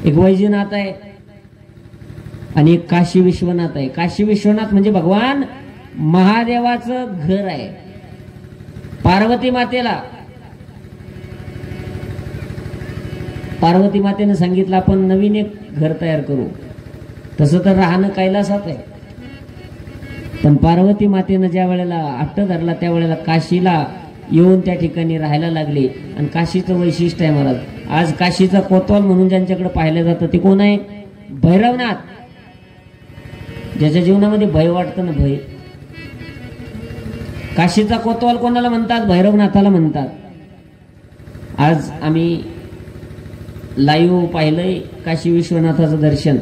एक वैजनाथ आहे आणि एक काशी विश्वनाथ आहे. काशी विश्वनाथ म्हणजे भगवान महादेवाचं घर आहे. पार्वती मातेनं सांगितलं आपण नवीन एक घर तयार करू. तसं तर राहणं कैलासात आहे, पण पार्वती मातेनं ज्या वेळेला हट्ट धरला त्यावेळेला काशीला येऊन त्या ठिकाणी राहायला लागले. आणि काशीचं वैशिष्ट्य आहे महाराज, आज काशीचा कोतवाल म्हणून ज्यांच्याकडे पाहिलं जातं ते कोण आहे? भैरवनाथ. ज्याच्या जीवनामध्ये भय वाटतं ना, भय, काशीचा कोतवाल कोणाला म्हणतात? भैरवनाथाला म्हणतात. आज आम्ही लाईव्ह पाहिलंय काशी विश्वनाथाचं दर्शन,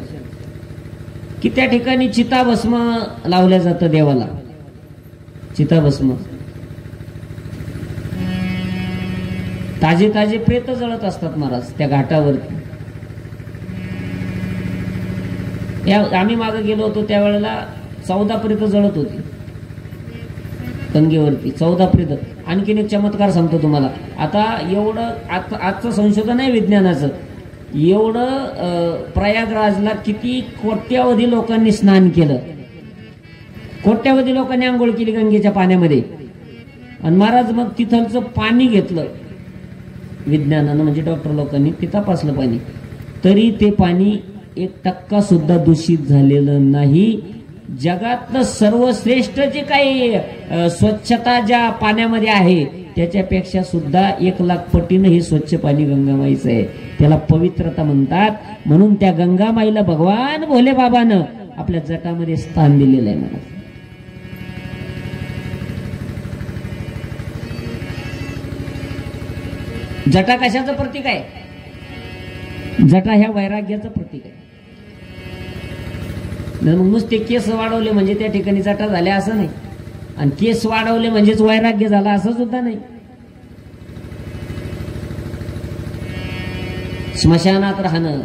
की त्या ठिकाणी चिताभस्म लावल्या जातं देवाला. चिताभस्म ताजे ताजे प्रेत जळत असतात महाराज त्या घाटावरती. आम्ही मागे गेलो होतो त्यावेळेला 14 प्रेत जळत होती गंगेवरती. 14 प्रेत. आणखीन एक चमत्कार सांगतो तुम्हाला. आता एवढं आजचं संशोधन आहे विज्ञानाचं, एवढं प्रयागराजला किती कोट्यावधी लोकांनी स्नान केलं, कोट्यावधी लोकांनी आंघोळ केली गंगेच्या पाण्यामध्ये. आणि महाराज मग तिथलचं पाणी घेतलं विज्ञानानं, म्हणजे डॉक्टर लोकांनी ते तपासलं पाणी, तरी ते पाणी 1% सुद्धा दूषित झालेलं नाही. जगातलं सर्वश्रेष्ठ जे काही स्वच्छता ज्या पाण्यामध्ये आहे त्याच्यापेक्षा सुद्धा 1,00,000 पटीनं हे स्वच्छ पाणी गंगामाईचं आहे. त्याला पवित्रता म्हणतात. म्हणून त्या गंगामाईला भगवान भोले बाबानं आपल्या जटामध्ये स्थान दिलेलं आहे. मला जटा कशाचं प्रतीक आहे? जटा ह्या वैराग्याचं प्रतीक आहे. मग नुसते केस वाढवले म्हणजे त्या ठिकाणी जटा झाल्या असं नाही, आणि केस वाढवले म्हणजेच वैराग्य झाला असं सुद्धा नाही. स्मशानात राहणं,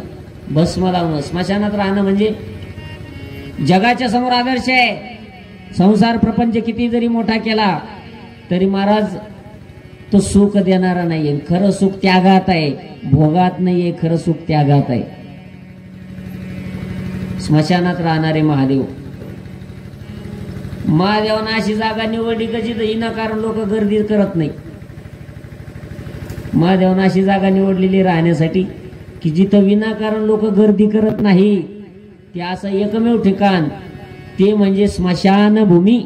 भस्म लावणं, स्मशानात राहणं म्हणजे जगाच्या समोर आदर्श आहे. संसार प्रपंच किती जरी मोठा केला तरी महाराज तो सुख देणारा नाहीये. खरं सुख त्यागात आहे, भोगात नाहीये. खरं सुख त्यागात आहे. स्मशानात राहणारे महादेव, महादेवानं अशी जागा निवडली का जिथं विनाकारण लोक गर्दी करत नाही. महादेवानं अशी जागा निवडलेली राहण्यासाठी की जिथं विनाकारण लोक गर्दी करत नाही. ते असं एकमेव ठिकाण ते म्हणजे स्मशानभूमी.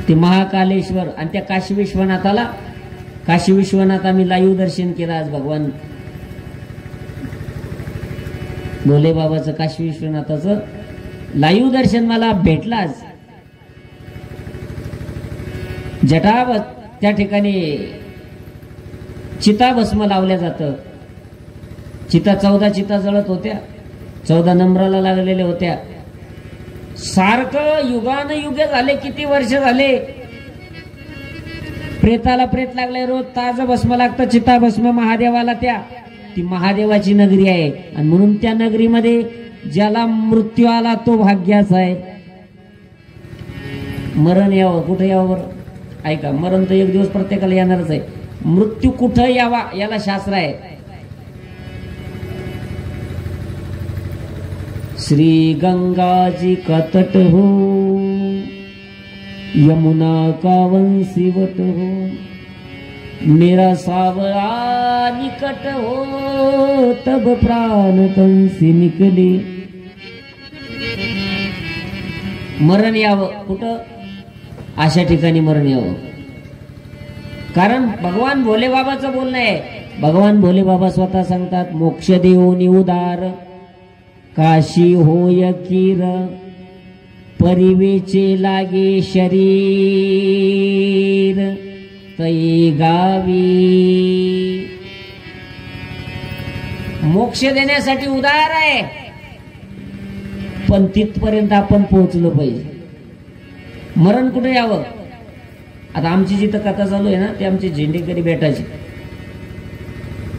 ते महाकालेश्वर. आणि त्या काशी विश्वनाथाला, काशी विश्वनाथ आम्ही लाईव्ह दर्शन केलं आज. भगवान भोले बाबाचं काशी विश्वनाथाचं लाईव्ह दर्शन मला भेटलं आज. जटा त्या ठिकाणी चिताभस्म लावल्या जातं. चिता 14 चिता जळत होत्या, 14 नंबराला लागलेल्या होत्या. सारखं युगानुयुगे झाले, किती वर्ष झाले प्रेताला प्रेत लागले. रोज ताज भस्म लागतं, चिताभस्म महादेवाला. त्या ती महादेवाची नगरी आहे. आणि म्हणून त्या नगरीमध्ये ज्याला मृत्यू आला तो भाग्याचा आहे. मरण यावं, कुठं यावं बरं? ऐका, मरण तर एक दिवस प्रत्येकाला येणारच आहे. मृत्यू कुठं यावा याला शास्त्र आहे. श्री गंगा जी का तट हो, यमुना का वंशीवट हो, मेरा सावरा निकट हो, तब प्राण तन से निकले. मरण यावं कुठं? अशा ठिकाणी मरण यावं. कारण भगवान भोले बाबाचं बोलणं आहे. भगवान भोले बाबा स्वतः सांगतात, मोक्ष देऊनी उदार काशी होय कीर, परिवेचे लागे शरीर तै गावी. मोक्ष देण्यासाठी उदार आहे, पण तिथपर्यंत आपण पोहोचलो पाहिजे. मरण कुठे यावं? आता आमची जिथं कथा चालू आहे ना, ते आमचे झेंडेकरी बेटाचे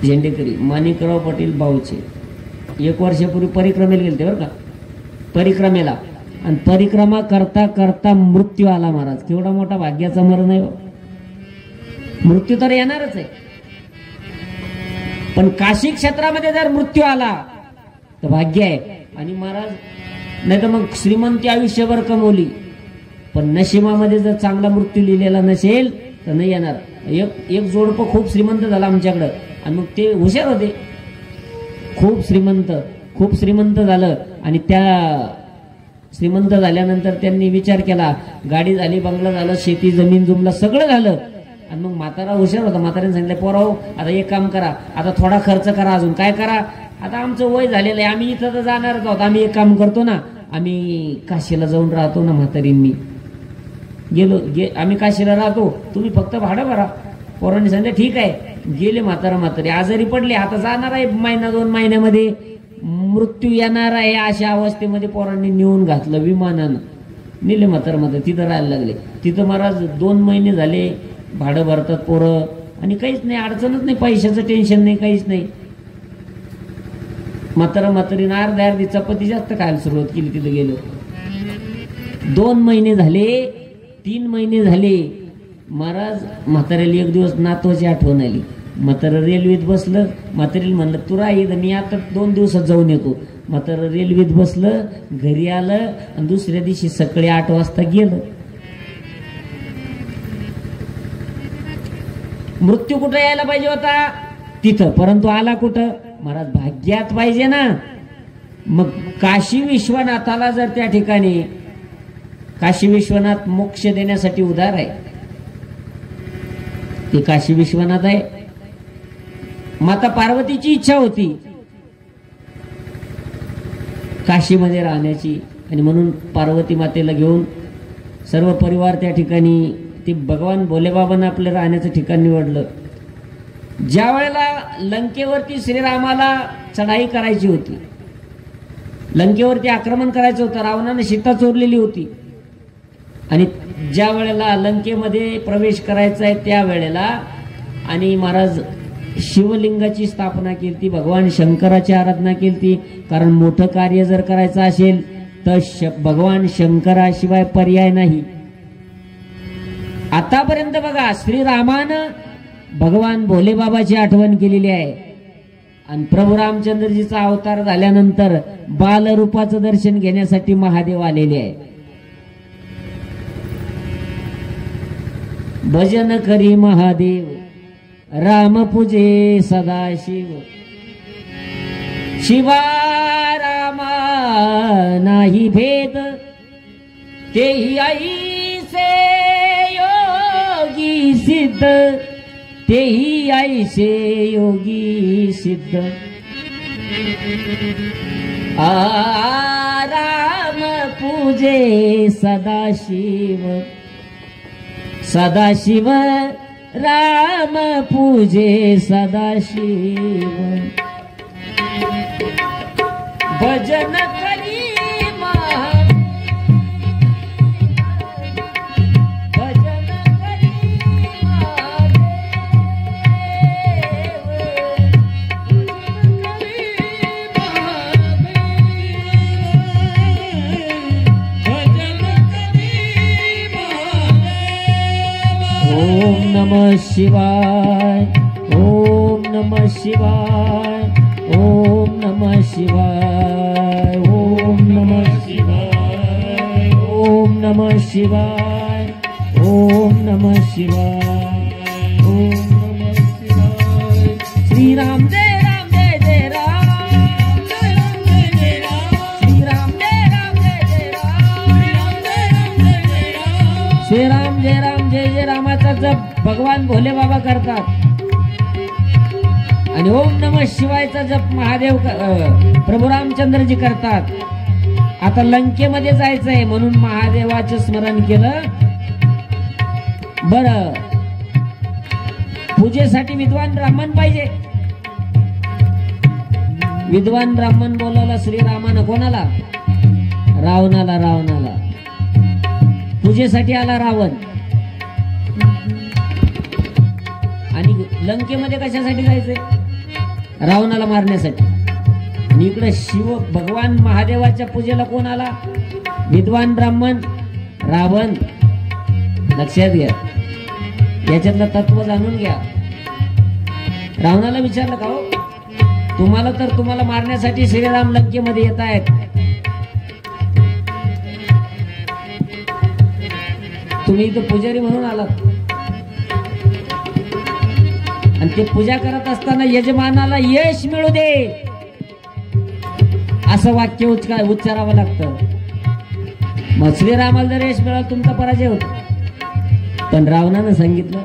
झेंडेकरी माणिकराव पाटील भाऊचे 1 वर्षापूर्वी परिक्रमेला गेले बरं का, परिक्रमेला. आणि परिक्रमा करता करता मृत्यू आला महाराज. केवढा मोठा भाग्याचा मरण आहे. मृत्यू तर येणारच आहे, पण काशी क्षेत्रामध्ये जर मृत्यू आला तर भाग्य आहे. आणि महाराज नाही तर मग श्रीमंती आयुष्यभर कमवली, पण नशिबामध्ये जर चांगला मृत्यू लिहिलेला नसेल तर नाही येणार. एक जोडपं खूप श्रीमंत झाला आमच्याकडं, आणि मग ते हुशार होते, खूप श्रीमंत झालं. आणि त्या श्रीमंत झाल्यानंतर त्यांनी विचार केला, गाडी झाली, बंगला झालं, शेती जमीन जुमला सगळं झालं. आणि मग म्हातारा हुशार होता. म्हाताऱ्याने सांगितलं, पोराओ आता एक काम करा, आता थोडा खर्च करा, अजून काय करा, आता आमचं वय झालेलं आहे, आम्ही इथं तर जाणारच आहोत. आम्ही एक काम करतो ना, आम्ही काशीला जाऊन राहतो ना म्हातारींनी आम्ही काशीला राहतो, तुम्ही फक्त भाडं भरा. पोरांनी सांगितलं ठीक आहे. गेले म्हातारी आजारी पडले, आता जाणार आहे महिना 2 महिन्यामध्ये मृत्यू येणार आहे. अशा अवस्थेमध्ये पोरांनी नेऊन घातलं विमानानं, नेले म्हातारे तिथं राहायला लागले. तिथं महाराज 2 महिने झाले भाडं भरतात पोरं आणि काहीच नाही, अडचणच नाही, पैशाचं टेन्शन नाही, काहीच नाही. म्हातारीनं अर्धी चपाती जास्त खायला सुरुवात केली. तिथं गेलो 2 महिने झाले, 3 महिने झाले महाराज. म्हाताऱ्याला एक दिवस नातवाची आठवण आली. म्हातारं रेल्वेत बसलं. म्हातारीला म्हणलं तू राही, मी आता 2 दिवसात जाऊन येतो. म्हातारं रेल्वेत बसलं, घरी आलं आणि दुसऱ्या दिवशी सकाळी 8 वाजता गेलं. मृत्यू कुठं यायला पाहिजे होता तिथं, परंतु आला कुठं महाराज, भाग्यात पाहिजे ना. मग काशी विश्वनाथाला जर त्या ठिकाणी, काशी विश्वनाथ मोक्ष देण्यासाठी उदार आहे, ते काशी विश्वनाथ आहे. माता पार्वतीची इच्छा होती काशीमध्ये राहण्याची आणि म्हणून पार्वती मातेला घेऊन सर्व परिवार त्या ठिकाणी, ते भगवान भोलेबाबांना आपल्या राहण्याचं ठिकाण निवडलं. ज्या वेळेला लंकेवरती श्रीरामाला चढाई करायची होती, लंकेवरती आक्रमण करायचं होतं, रावणाने सीता चोरलेली होती आणि ज्या वेळेला लंकेमध्ये प्रवेश करायचा आहे त्या वेळेला आणि महाराज शिवलिंगाची स्थापना केली, भगवान शंकराची आराधना केली. कारण मोठं कार्य जर करायचं असेल तर भगवान शंकराशिवाय पर्याय नाही. आतापर्यंत बघा श्रीरामानं भगवान भोलेबाबाची आठवण केलेली आहे आणि प्रभू रामचंद्रजीचा अवतार झाल्यानंतर बालरूपाचं दर्शन घेण्यासाठी महादेव आलेले आहे. भजन करी महादेव, राम पूजे सदाशिव, शिवा रामा नाही भेद, तेही ऐसे योगी सिद्ध, तेही ऐसे योगी सिद्ध. राम पूजे सदाशिव, सदाशिव राम पूजे सदाशिव. भजन करी भजन करी ओम नमः शिवाय, ओम नमः शिवाय, ओम नमः शिवाय, ओम नमः शिवाय, ओम नमः शिवाय, ओम नमः शिवाय, ओम नमः शिवाय. श्री राम जय राम जय जय राम, जय राम जय जय राम, श्री राम जय राम जय जय राम, श्री राम जय राम जय जय रामाचा जप भगवान भोले बाबा करतात आणि ओम नमः शिवायचा जप महादेव प्रभू रामचंद्रजी करतात. आता लंकेमध्ये जायचंय म्हणून महादेवाचं स्मरण केलं. बरं, पूजेसाठी विद्वान ब्राह्मण पाहिजे. विद्वान ब्राह्मण बोलावला श्रीरामानं. कोणाला? रावणाला. रावणाला पूजेसाठी आला रावण. आणि लंकेमध्ये कशासाठी जायचंय? रावणाला मारण्यासाठी. आणि इकडे शिव भगवान महादेवाच्या पूजेला कोण आला? विद्वान ब्राह्मण रावण. लक्षात घ्या, याच्यातलं तत्व जाणून घ्या. रावणाला विचारलं का हो, तुम्हाला मारण्यासाठी श्रीराम लंकेमध्ये येत आहेत, तुम्ही इथं पुजारी म्हणून आलात आणि ते पूजा करत असताना यजमानाला यश मिळू दे असं वाक्य उच्चारावं लागतं. मग श्रीरामाला जर यश मिळालं तुमचा पराजय होतो. पण रावणानं सांगितलं,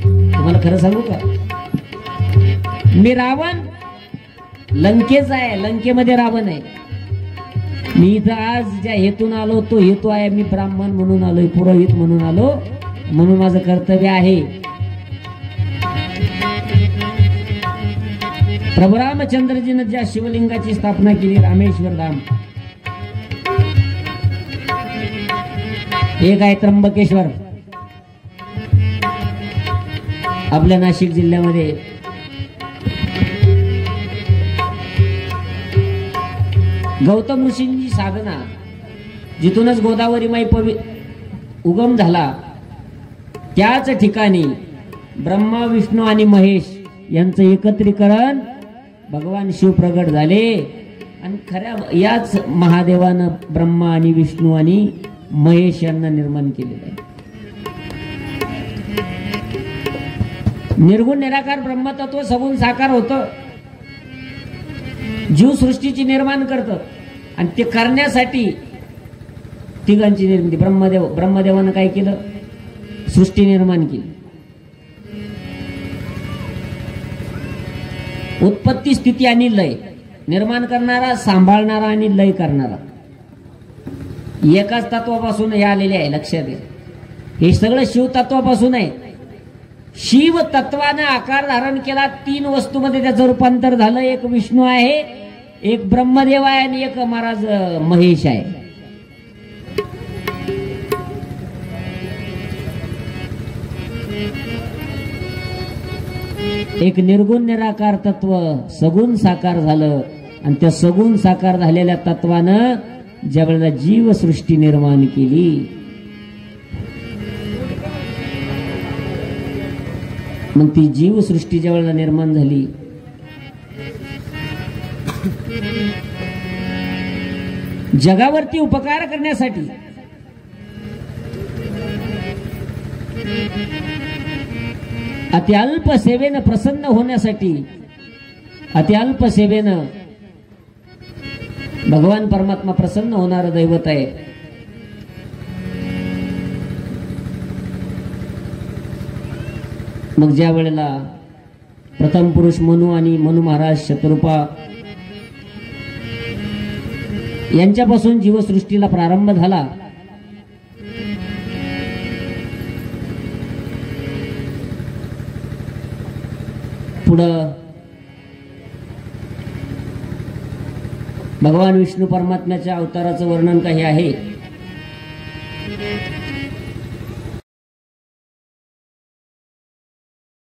तुम्हाला खरं सांगू का, मी रावण लंकेचा आहे, लंकेमध्ये रावण आहे. मी इथं आज ज्या हेतून आलो तो हेतू आहे, मी ब्राह्मण म्हणून आलोय, पुरोहित म्हणून आलो, म्हणून माझं कर्तव्य आहे. प्रभू रामचंद्रजीनं ज्या शिवलिंगाची स्थापना केली, रामेश्वर धाम, एक आहे त्र्यंबकेश्वर आपल्या नाशिक जिल्ह्यामध्ये. गौतम ऋषींची साधना, जिथूनच गोदावरी माई उगम झाला, त्याच ठिकाणी ब्रह्मा विष्णू आणि महेश यांचं एकत्रीकरण भगवान शिव प्रगट झाले. आणि खऱ्या याच महादेवानं ब्रह्मा आणि विष्णू आणि महेश यांना निर्माण केलेलं आहे. निर्गुण निराकार ब्रह्मतत्व सगुण साकार होतं, जीव सृष्टीची निर्माण करतं. आणि ते करण्यासाठी तिघांची निर्मिती, ब्रह्मदेवानं काय केलं, सृष्टी निर्माण केली. उत्पत्ती स्थिती आणि लय निर्माण करणारा, सांभाळणारा आणि लय करणारा, एकाच तत्वापासून हे आलेले आहे. लक्षात घ्या, हे सगळं शिव तत्वापासून आहे. शिव तत्वानं आकार धारण केला, 3 वस्तूमध्ये त्याचं रूपांतर झालं. एक विष्णू आहे, एक ब्रह्मदेव आहे आणि एक महाराज महेश आहे. एक निर्गुण निराकार तत्व सगुण साकार झालं. आणि त्या सगुण साकार झालेल्या तत्वानं ज्या वेळेला जीवसृष्टी निर्माण केली, मग ती जीवसृष्टी ज्या वेळेला निर्माण झाली, जगावरती उपकार करण्यासाठी, अति अल्प सेवेनं प्रसन्न होण्यासाठी, अति अल्प सेवेनं भगवान परमात्मा प्रसन्न होणारं दैवत आहे. मग ज्या वेळेला प्रथम पुरुष मनु आणि मनु महाराज शतरूपा यांच्यापासून जीवसृष्टीला प्रारंभ झाला, पुढं भगवान विष्णू परमात्म्याच्या अवताराचं वर्णन काही आहे.